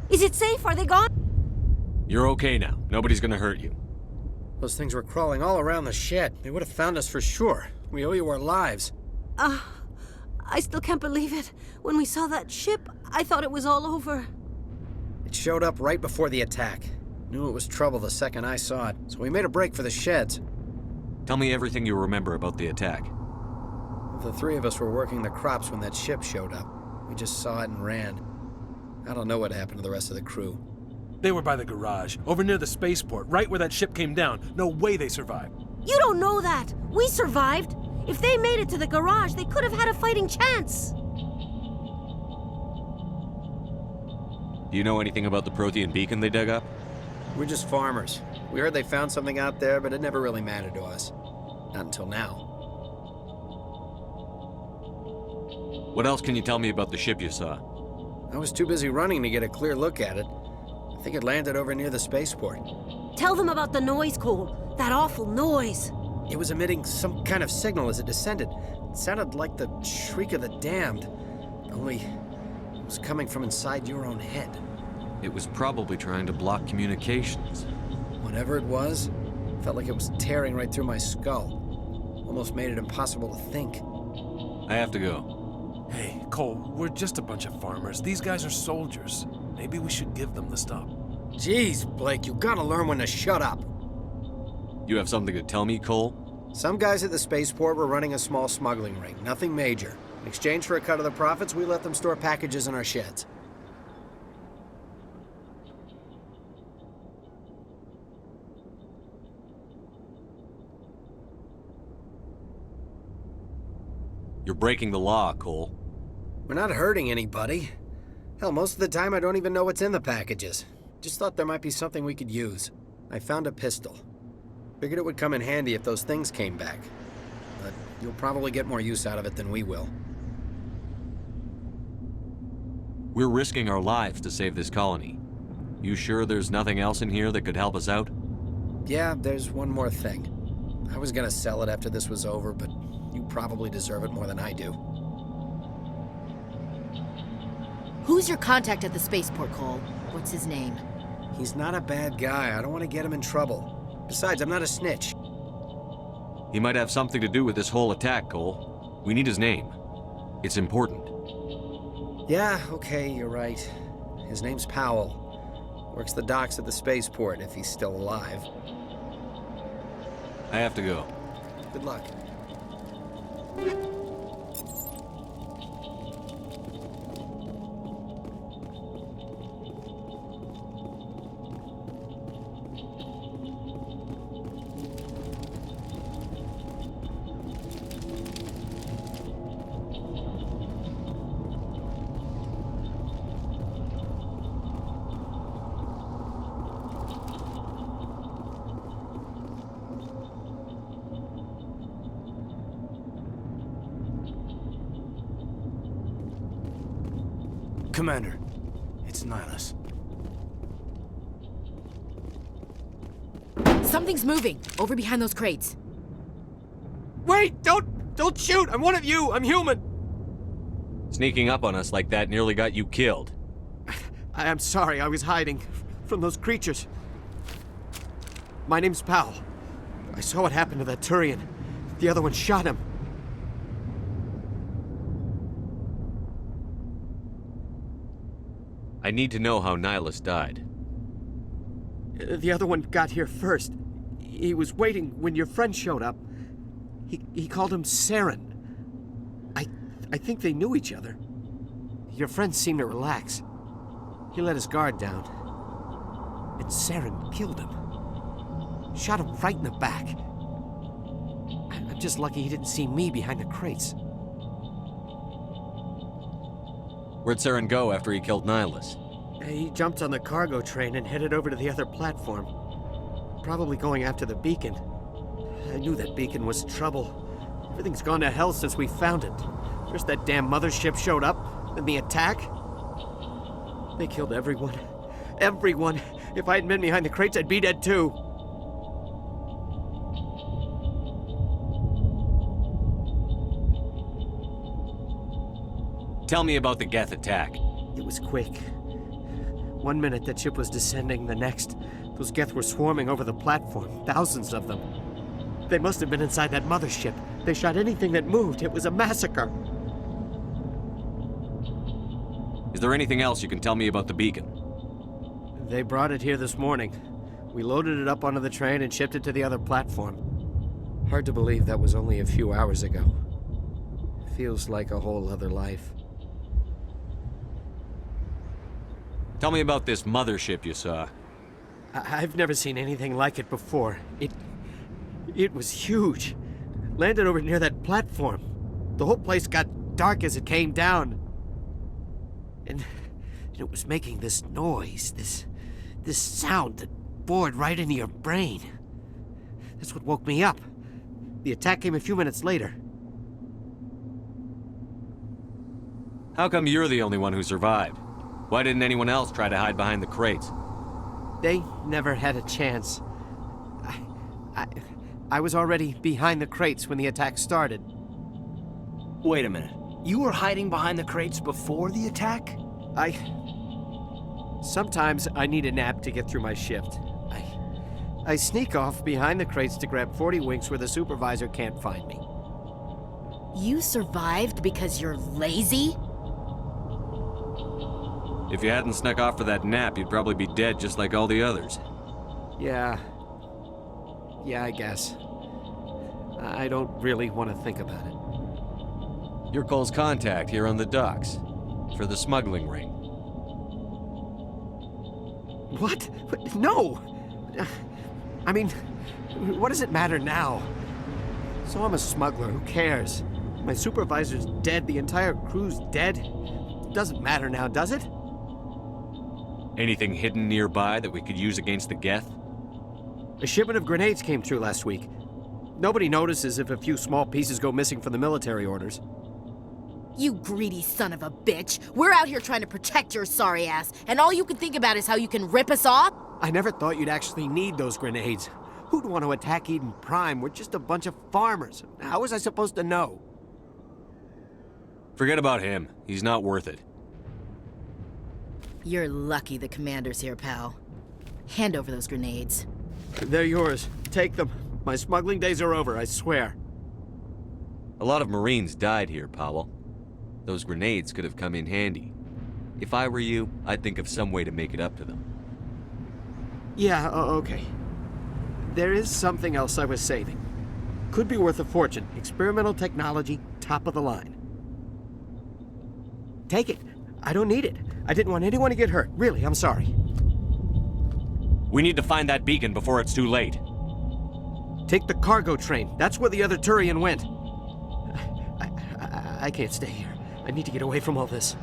O: Is it safe? Are they gone?
D: You're okay now. Nobody's gonna hurt you.
M: Those things were crawling all around the shed. They would have found us for sure. We owe you our lives.
O: I still can't believe it. When we saw that ship, I thought it was all over.
M: It showed up right before the attack. Knew it was trouble the second I saw it, so we made a break for the sheds.
D: Tell me everything you remember about the attack.
M: The three of us were working the crops when that ship showed up. We just saw it and ran. I don't know what happened to the rest of the crew.
P: They were by the garage, over near the spaceport, right where that ship came down. No way they survived.
O: You don't know that. We survived. If they made it to the garage, they could have had a fighting chance.
D: Do you know anything about the Prothean beacon they dug up?
M: We're just farmers. We heard they found something out there, but it never really mattered to us. Not until now.
D: What else can you tell me about the ship you saw?
M: I was too busy running to get a clear look at it. I think it landed over near the spaceport.
O: Tell them about the noise, Cole. That awful noise.
M: It was emitting some kind of signal as it descended. It sounded like the shriek of the damned. Only it was coming from inside your own head.
D: It was probably trying to block communications.
M: Whatever it was, felt like it was tearing right through my skull. Almost made it impossible to think.
D: I have to go.
P: Hey, Cole, we're just a bunch of farmers. These guys are soldiers. Maybe we should give them the stuff.
M: Jeez, Blake, you gotta learn when to shut up.
D: You have something to tell me, Cole?
M: Some guys at the spaceport were running a small smuggling ring, nothing major. In exchange for a cut of the profits, we let them store packages in our sheds.
D: You're breaking the law, Cole.
M: We're not hurting anybody. Hell, most of the time I don't even know what's in the packages. Just thought there might be something we could use. I found a pistol. Figured it would come in handy if those things came back. But you'll probably get more use out of it than we will.
D: We're risking our lives to save this colony. You sure there's nothing else in here that could help us out?
M: Yeah, there's one more thing. I was gonna sell it after this was over, but you probably deserve it more than I do.
K: Who's your contact at the spaceport, Cole? What's his name?
M: He's not a bad guy. I don't want to get him in trouble. Besides, I'm not a snitch.
D: He might have something to do with this whole attack, Cole. We need his name. It's important.
M: Yeah, okay, you're right. His name's Powell. Works the docks at the spaceport, if he's still alive.
D: I have to go.
M: Good luck. Commander, it's Nihlus.
K: Something's moving, over behind those crates.
M: Wait! Don't shoot! I'm one of you! I'm human!
D: Sneaking up on us like that nearly got you killed.
M: I'm sorry, I was hiding from those creatures. My name's Powell. I saw what happened to that Turian. The other one shot him.
D: I need to know how Nihlus died.
M: The other one got here first. He was waiting when your friend showed up. He called him Saren. I think they knew each other. Your friend seemed to relax. He let his guard down. And Saren killed him. Shot him right in the back. I'm just lucky he didn't see me behind the crates.
D: Where'd Saren go after he killed Nihlus?
M: He jumped on the cargo train and headed over to the other platform. Probably going after the beacon. I knew that beacon was trouble. Everything's gone to hell since we found it. First that damn mothership showed up, then the attack. They killed everyone. Everyone! If I hadn't been behind the crates, I'd be dead too.
D: Tell me about the Geth attack.
M: It was quick. 1 minute that ship was descending, the next, those Geth were swarming over the platform. Thousands of them. They must have been inside that mothership. They shot anything that moved. It was a massacre.
D: Is there anything else you can tell me about the beacon?
M: They brought it here this morning. We loaded it up onto the train and shipped it to the other platform. Hard to believe that was only a few hours ago. Feels like a whole other life.
D: Tell me about this mothership you saw.
M: I've never seen anything like it before. It was huge. Landed over near that platform. The whole place got dark as it came down. And it was making this noise, this sound that bored right into your brain. That's what woke me up. The attack came a few minutes later.
D: How come you're the only one who survived? Why didn't anyone else try to hide behind the crates?
M: They never had a chance. I was already behind the crates when the attack started.
Q: Wait a minute. You were hiding behind the crates before the attack?
M: Sometimes I need a nap to get through my shift. I sneak off behind the crates to grab 40 winks where the supervisor can't find me.
K: You survived because you're lazy?
D: If you hadn't snuck off for that nap, you'd probably be dead just like all the others.
M: Yeah, I guess. I don't really want to think about it.
D: You're Cole's contact here on the docks. For the smuggling ring.
M: What? No! I mean, what does it matter now? So I'm a smuggler, who cares? My supervisor's dead, the entire crew's dead. It doesn't matter now, does it?
D: Anything hidden nearby that we could use against the Geth?
M: A shipment of grenades came through last week. Nobody notices if a few small pieces go missing from the military orders.
K: You greedy son of a bitch. We're out here trying to protect your sorry ass, and all you can think about is how you can rip us off?
M: I never thought you'd actually need those grenades. Who'd want to attack Eden Prime? We're just a bunch of farmers. How was I supposed to know?
D: Forget about him. He's not worth it.
K: You're lucky the commander's here, pal. Hand over those grenades.
M: They're yours. Take them. My smuggling days are over, I swear.
D: A lot of Marines died here, Powell. Those grenades could have come in handy. If I were you, I'd think of some way to make it up to them.
M: Yeah, okay. There is something else I was saving. Could be worth a fortune. Experimental technology, top of the line. Take it. I don't need it. I didn't want anyone to get hurt. Really, I'm sorry.
D: We need to find that beacon before it's too late.
M: Take the cargo train. That's where the other Turian went. I can't stay here. I need to get away from all this.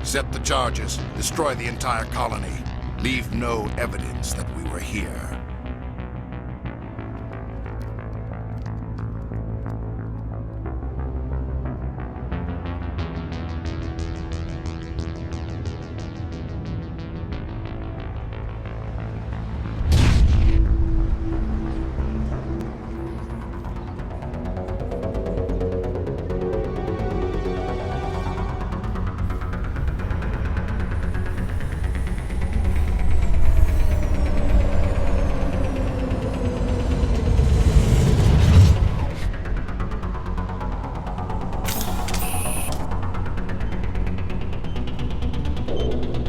N: Set the charges. Destroy the entire colony. Leave no evidence that we were here.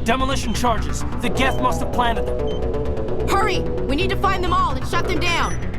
I: Demolition charges. The Geth must have planted them.
K: Hurry! We need to find them all and shut them down!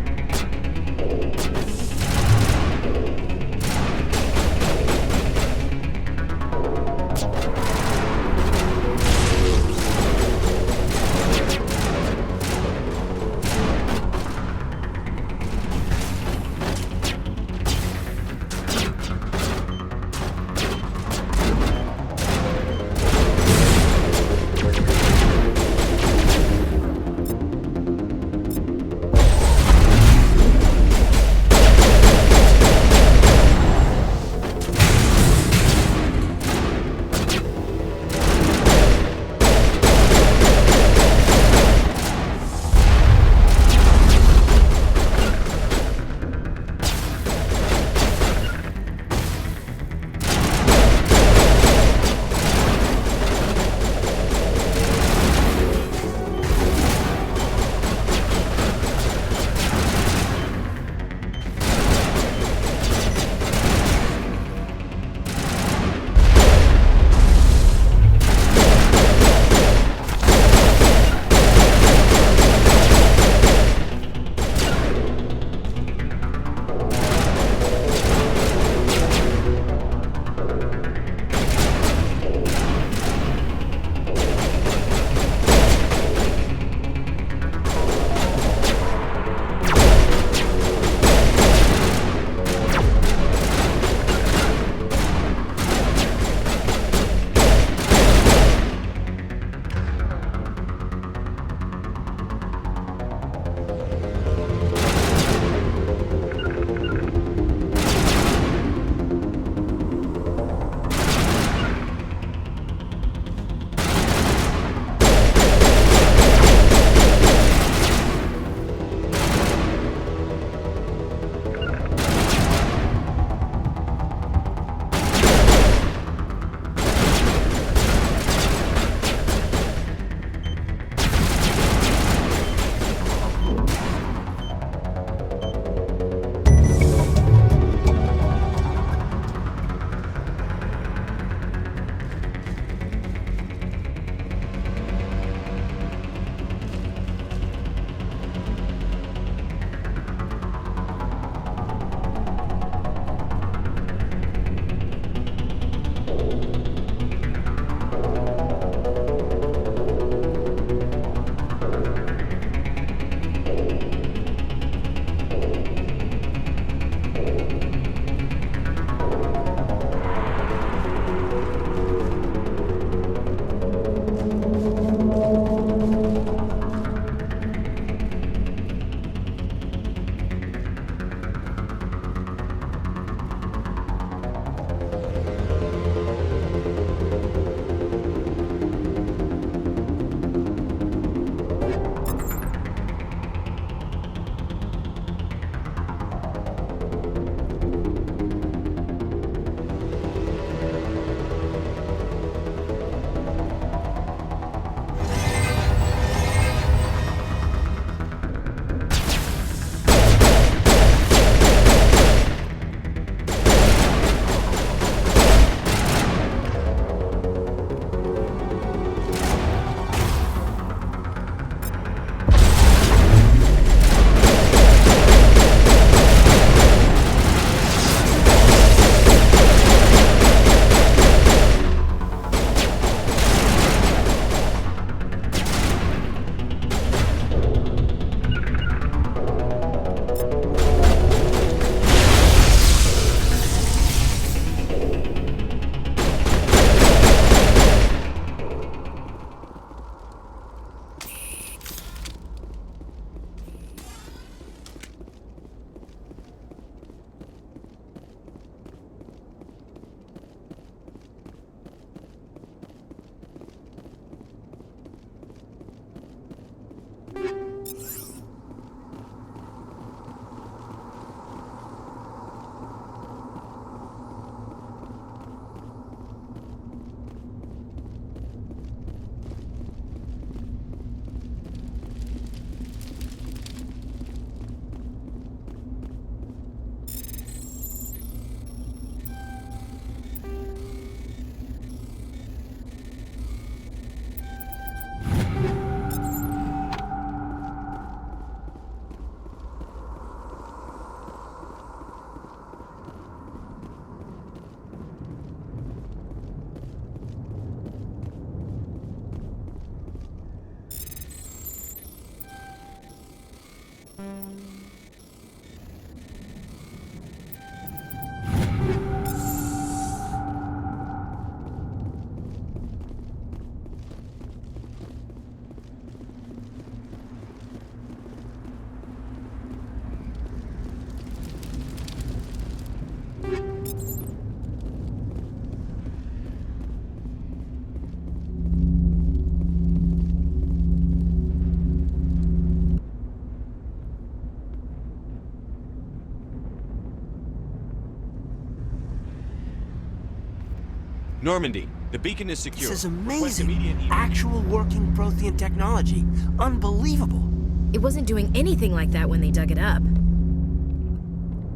D: Normandy, the beacon is secure.
Q: This is
D: Request
Q: amazing.
D: immediate-
Q: Actual working Prothean technology. Unbelievable.
K: It wasn't doing anything like that when they dug it up.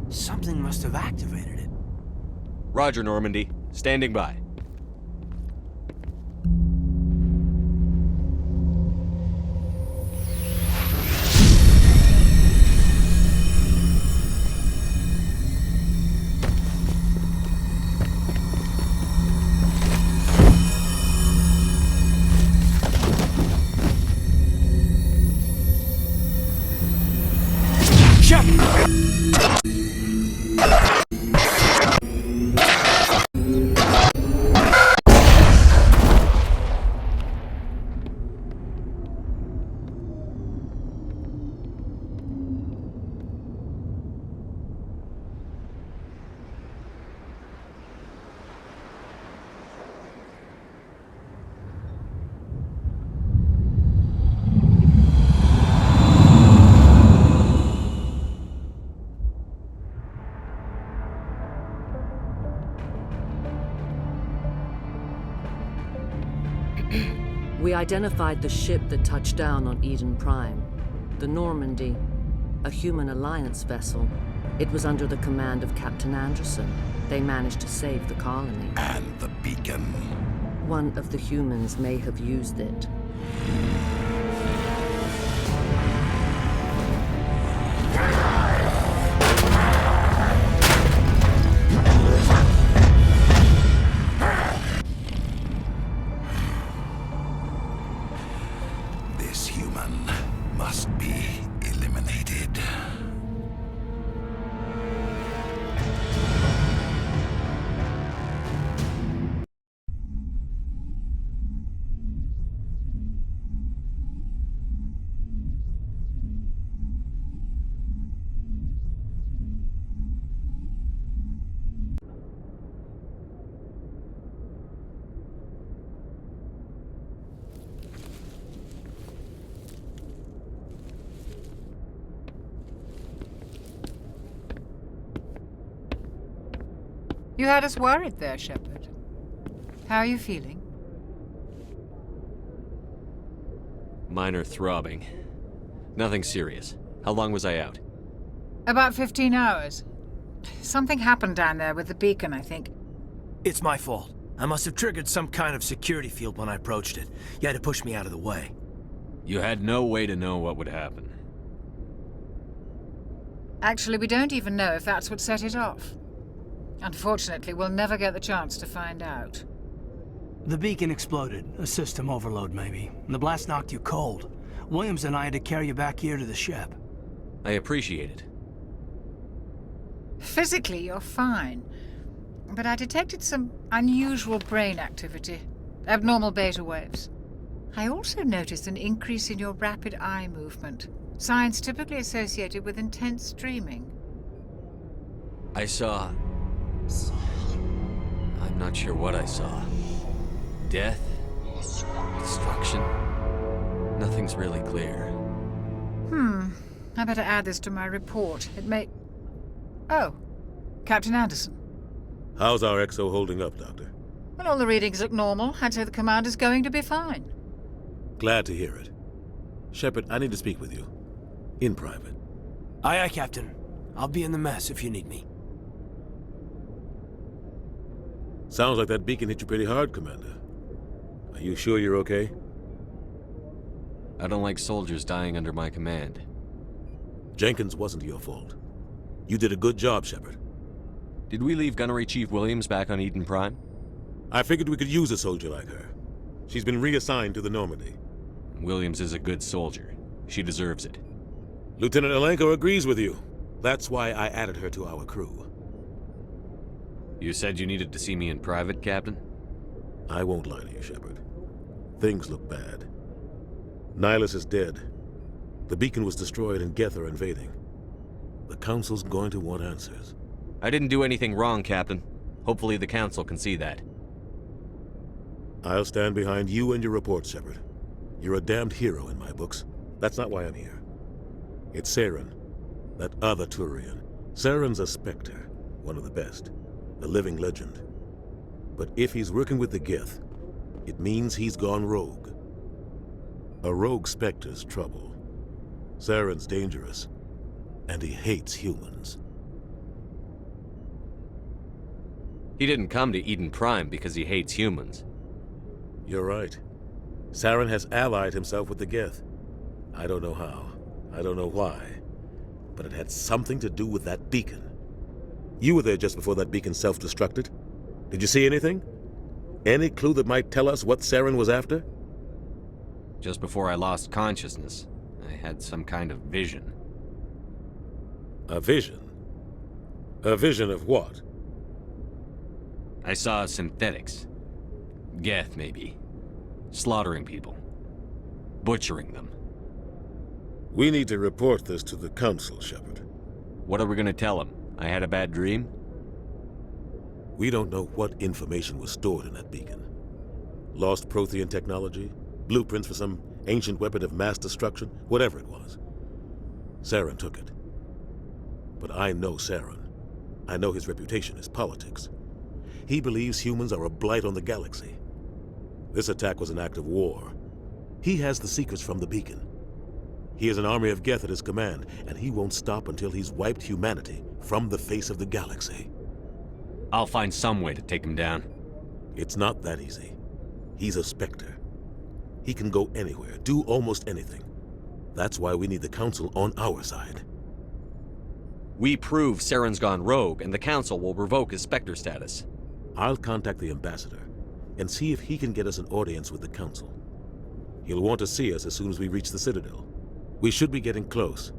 Q: Something must have activated it.
D: Roger, Normandy. Standing by.
R: We identified the ship that touched down on Eden Prime. The Normady, a human alliance vessel. It was under the command of Captain Anderson. They managed to save the colony.
N: And the beacon.
R: One of the humans may have used it.
N: This human must be eliminated.
F: You had us worried there, Shepard. How are you feeling?
D: Minor throbbing. Nothing serious. How long was I out?
F: About 15 hours. Something happened down there with the beacon, I think.
Q: It's my fault. I must have triggered some kind of security field when I approached it. You had to push me out of the way.
D: You had no way to know what would happen.
F: Actually, we don't even know if that's what set it off. Unfortunately, we'll never get the chance to find out.
Q: The beacon exploded. A system overload, maybe. The blast knocked you cold. Williams and I had to carry you back here to the ship.
D: I appreciate it.
F: Physically, you're fine. But I detected some unusual brain activity. Abnormal beta waves. I also noticed an increase in your rapid eye movement. Signs typically associated with intense dreaming.
D: I saw... I'm not sure what I saw. Death? Destruction? Nothing's really clear.
F: I better add this to my report. It may... Oh, Captain Anderson.
G: How's our XO holding up, Doctor?
F: Well, all the readings look normal. I'd say the commander's going to be fine.
G: Glad to hear it. Shepard, I need to speak with you. In private.
Q: Aye, aye, Captain. I'll be in the mess if you need me.
G: Sounds like that beacon hit you pretty hard, Commander. Are you sure you're okay?
D: I don't like soldiers dying under my command.
G: Jenkins wasn't your fault. You did a good job, Shepard.
D: Did we leave Gunnery Chief Williams back on Eden Prime?
G: I figured we could use a soldier like her. She's been reassigned to the Normady.
D: Williams is a good soldier. She deserves it.
G: Lieutenant Alenko agrees with you. That's why I added her to our crew.
D: You said you needed to see me in private, Captain?
G: I won't lie to you, Shepard. Things look bad. Nihlus is dead. The beacon was destroyed and Geth are invading. The Council's going to want answers.
D: I didn't do anything wrong, Captain. Hopefully the Council can see that.
G: I'll stand behind you and your report, Shepard. You're a damned hero in my books. That's not why I'm here. It's Saren, that other Turian. Saren's a Spectre, one of the best. A living legend. But if he's working with the Geth, it means he's gone rogue. A rogue Spectre's trouble. Saren's dangerous, and he hates humans.
D: He didn't come to Eden Prime because he hates humans.
G: You're right. Saren has allied himself with the Geth. I don't know how. I don't know why. But it had something to do with that beacon. You were there just before that beacon self-destructed. Did you see anything? Any clue that might tell us what Saren was after?
D: Just before I lost consciousness, I had some kind of vision.
G: A vision? A vision of what?
D: I saw synthetics. Geth, maybe. Slaughtering people. Butchering them.
G: We need to report this to the Council, Shepard.
D: What are we gonna tell him? I had a bad dream?
G: We don't know what information was stored in that beacon. Lost Prothean technology? Blueprints for some ancient weapon of mass destruction? Whatever it was. Saren took it. But I know Saren. I know his reputation is politics. He believes humans are a blight on the galaxy. This attack was an act of war. He has the secrets from the beacon. He has an army of Geth at his command, and he won't stop until he's wiped humanity from the face of the galaxy.
D: I'll find some way to take him down.
G: It's not that easy. He's a Spectre. He can go anywhere, do almost anything. That's why we need the Council on our side.
D: We prove Saren's gone rogue, and the Council will revoke his Spectre status.
G: I'll contact the Ambassador and see if he can get us an audience with the Council. He'll want to see us as soon as we reach the Citadel. We should be getting close.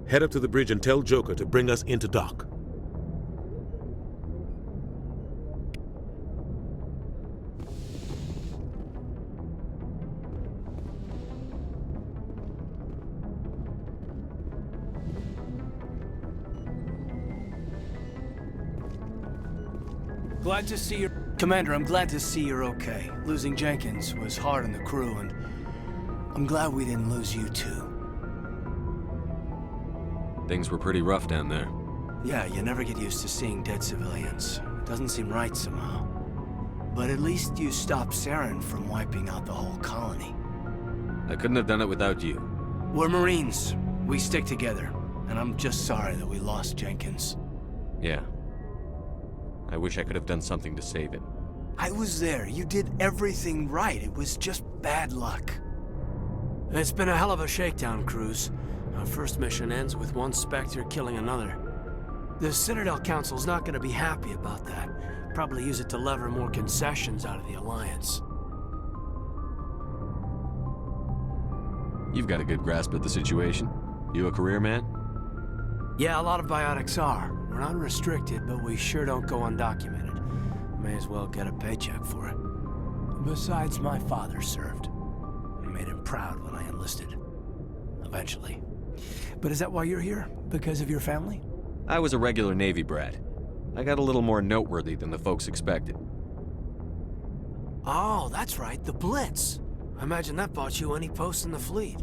G: Head up to the bridge and tell Joker to bring us into dock.
Q: Glad to see you. Commander, I'm glad to see you're okay. Losing Jenkins was hard on the crew, and I'm glad we didn't lose you too.
D: Things were pretty rough down there.
Q: Yeah, you never get used to seeing dead civilians. Doesn't seem right somehow. But at least you stopped Saren from wiping out the whole colony.
D: I couldn't have done it without you.
Q: We're Marines. We stick together. And I'm just sorry that we lost Jenkins.
D: Yeah. I wish I could have done something to save him.
Q: I was there. You did everything right. It was just bad luck. It's been a hell of a shakedown cruise. Our first mission ends with one Spectre killing another. The Citadel Council's not gonna be happy about that. Probably use it to lever more concessions out of the Alliance.
D: You've got a good grasp of the situation. You a career man?
Q: Yeah, a lot of biotics are. We're not restricted, but we sure don't go undocumented. May as well get a paycheck for it. Besides, my father served. I made him proud when I enlisted. Eventually. But is that why you're here? Because of your family?
D: I was a regular Navy brat. I got a little more noteworthy than the folks expected.
Q: Oh, that's right, the Blitz. I imagine that bought you any post in the fleet.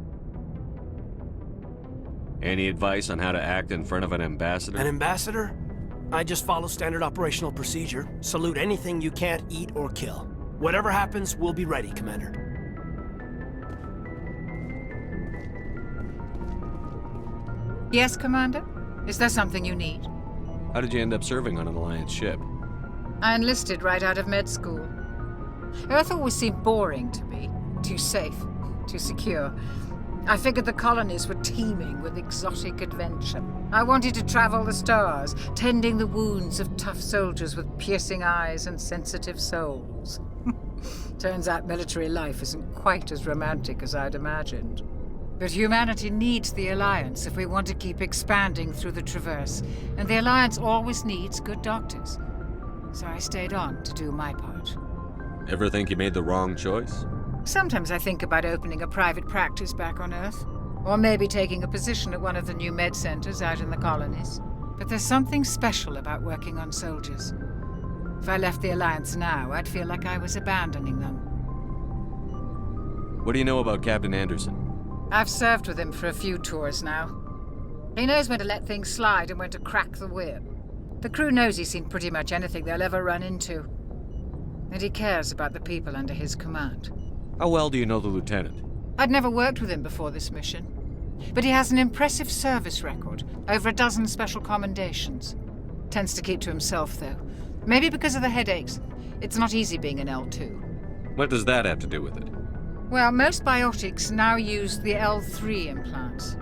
D: Any advice on how to act in front of an ambassador?
Q: An ambassador? I just follow standard operational procedure. Salute anything you can't eat or kill. Whatever happens, we'll be ready, Commander.
F: Yes, Commander? Is there something you need?
D: How did you end up serving on an Alliance ship?
F: I enlisted right out of med school. Earth always seemed boring to me. Too safe, too secure. I figured the colonies were teeming with exotic adventure. I wanted to travel the stars, tending the wounds of tough soldiers with piercing eyes and sensitive souls. Turns out military life isn't quite as romantic as I'd imagined. But humanity needs the Alliance if we want to keep expanding through the Traverse, and the Alliance always needs good doctors. So I stayed on to do my part.
D: Ever think you made the wrong choice?
F: Sometimes I think about opening a private practice back on Earth, or maybe taking a position at one of the new med centers out in the colonies. But there's something special about working on soldiers. If I left the Alliance now, I'd feel like I was abandoning them.
D: What do you know about Captain Anderson?
F: I've served with him for a few tours now. He knows when to let things slide and when to crack the whip. The crew knows he's seen pretty much anything they'll ever run into. and he cares about the people under his command.
D: How well do you know the lieutenant?
F: I'd never worked with him before this mission, but he has an impressive service record, over a dozen special commendations. Tends to keep to himself, though. Maybe because of the headaches. It's not easy being an L2.
D: What does that have to do with it?
F: Well, most biotics now use the L3 implants.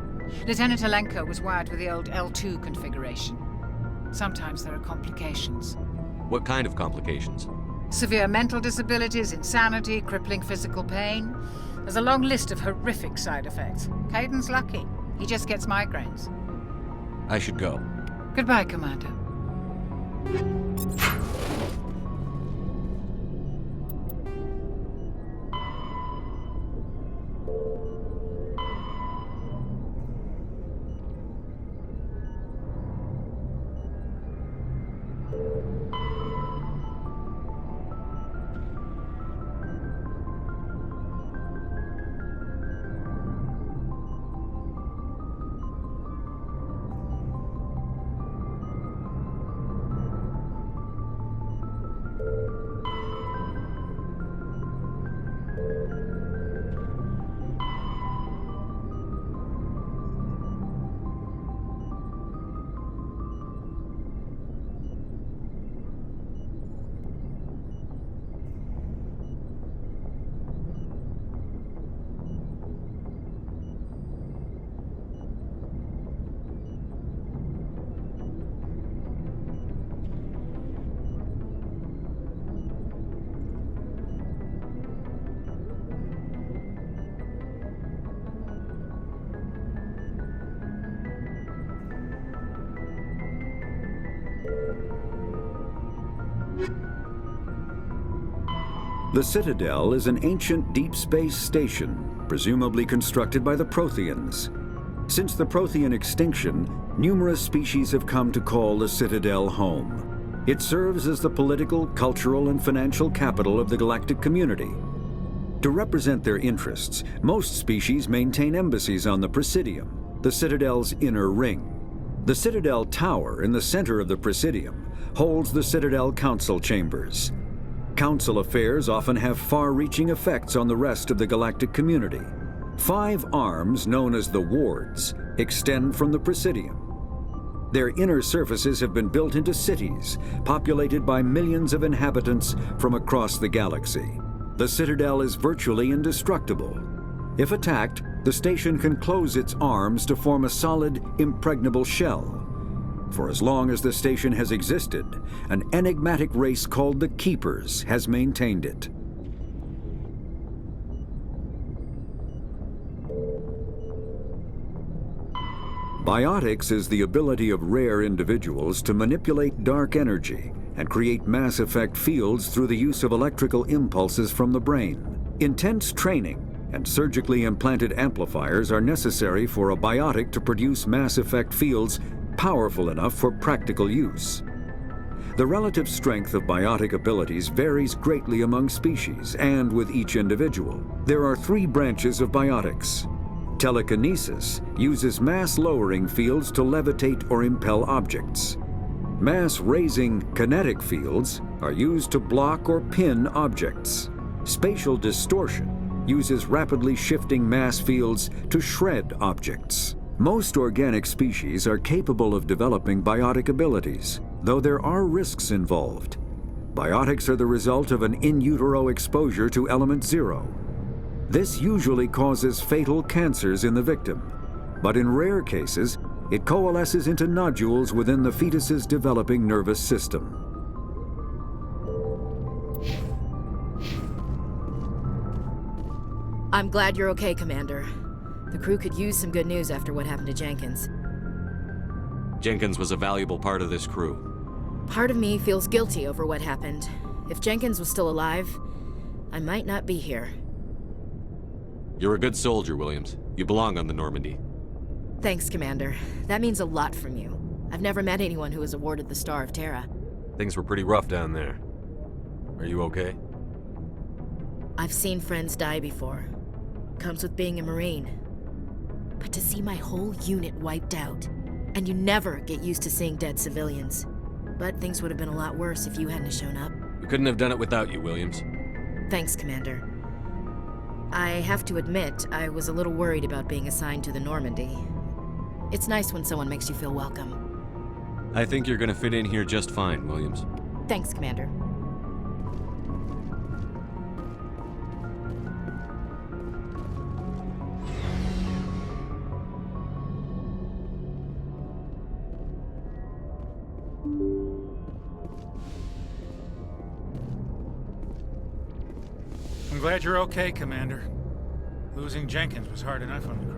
F: Lieutenant Alenko was wired with the old L2 configuration. Sometimes there are complications.
D: What kind of complications?
F: Severe mental disabilities, insanity, crippling physical pain. There's a long list of horrific side effects. Kaidan's lucky. He just gets migraines.
D: I should go.
F: Goodbye, Commander.
A: The Citadel is an ancient deep space station, presumably constructed by the Protheans. Since the Prothean extinction, numerous species have come to call the Citadel home. It serves as the political, cultural, and financial capital of the galactic community. To represent their interests, most species maintain embassies on the Presidium, the Citadel's inner ring. The Citadel Tower in the center of the Presidium holds the Citadel Council Chambers. Council affairs often have far-reaching effects on the rest of the galactic community. 5 arms, known as the Wards, extend from the Presidium. Their inner surfaces have been built into cities, populated by millions of inhabitants from across the galaxy. The Citadel is virtually indestructible. If attacked, the station can close its arms to form a solid, impregnable shell. For as long as the station has existed, an enigmatic race called the Keepers has maintained it. Biotics is the ability of rare individuals to manipulate dark energy and create mass effect fields through the use of electrical impulses from the brain. Intense training and surgically implanted amplifiers are necessary for a biotic to produce mass effect fields powerful enough for practical use. The relative strength of biotic abilities varies greatly among species and with each individual. There are 3 branches of biotics. Telekinesis uses mass-lowering fields to levitate or impel objects. Mass-raising kinetic fields are used to block or pin objects. Spatial distortion uses rapidly shifting mass fields to shred objects. Most organic species are capable of developing biotic abilities, though there are risks involved. Biotics are the result of an in utero exposure to element 0. This usually causes fatal cancers in the victim, but in rare cases, it coalesces into nodules within the fetus's developing nervous system.
K: I'm glad you're okay, Commander. The crew could use some good news after what happened to Jenkins.
D: Jenkins was a valuable part of this crew.
K: Part of me feels guilty over what happened. If Jenkins was still alive, I might not be here.
D: You're a good soldier, Williams. You belong on the Normady.
K: Thanks, Commander. That means a lot from you. I've never met anyone who was awarded the Star of Terra.
P: Things were pretty rough down there. Are you okay?
K: I've seen friends die before. Comes with being a Marine. But to see my whole unit wiped out, and you never get used to seeing dead civilians. But things would have been a lot worse if you hadn't shown up.
D: We couldn't have done it without you, Williams.
K: Thanks, Commander. I have to admit, I was a little worried about being assigned to the Normady. It's nice when someone makes you feel welcome.
D: I think you're gonna fit in here just fine, Williams.
K: Thanks, Commander.
B: I'm glad you're okay, Commander. Losing Jenkins was hard enough on the crew.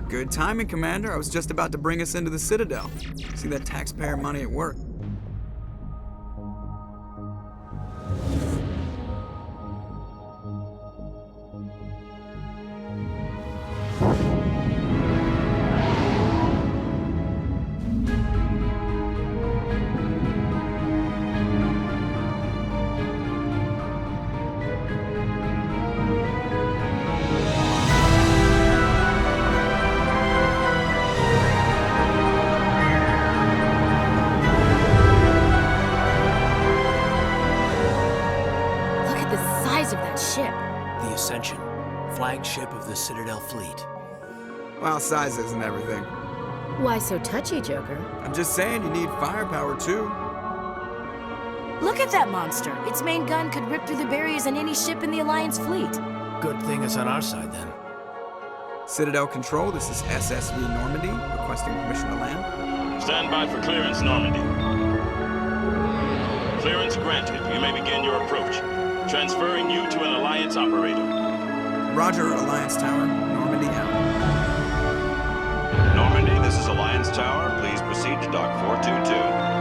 H: Good timing, Commander. I was just about to bring us into the Citadel. See that taxpayer money at work.
Q: Flagship of the Citadel fleet.
H: Well, size isn't everything.
K: Why so touchy, Joker?
H: I'm just saying you need firepower, too.
K: Look at that monster. Its main gun could rip through the barriers in any ship in the Alliance fleet.
Q: Good thing it's on our side, then.
H: Citadel Control, this is SSV Normady, requesting permission to land.
S: Stand by for clearance, Normady. Clearance granted. You may begin your approach. Transferring you to an Alliance operator.
H: Roger, Alliance Tower. Normady out.
S: Normady, this is Alliance Tower. Please proceed to Dock 422.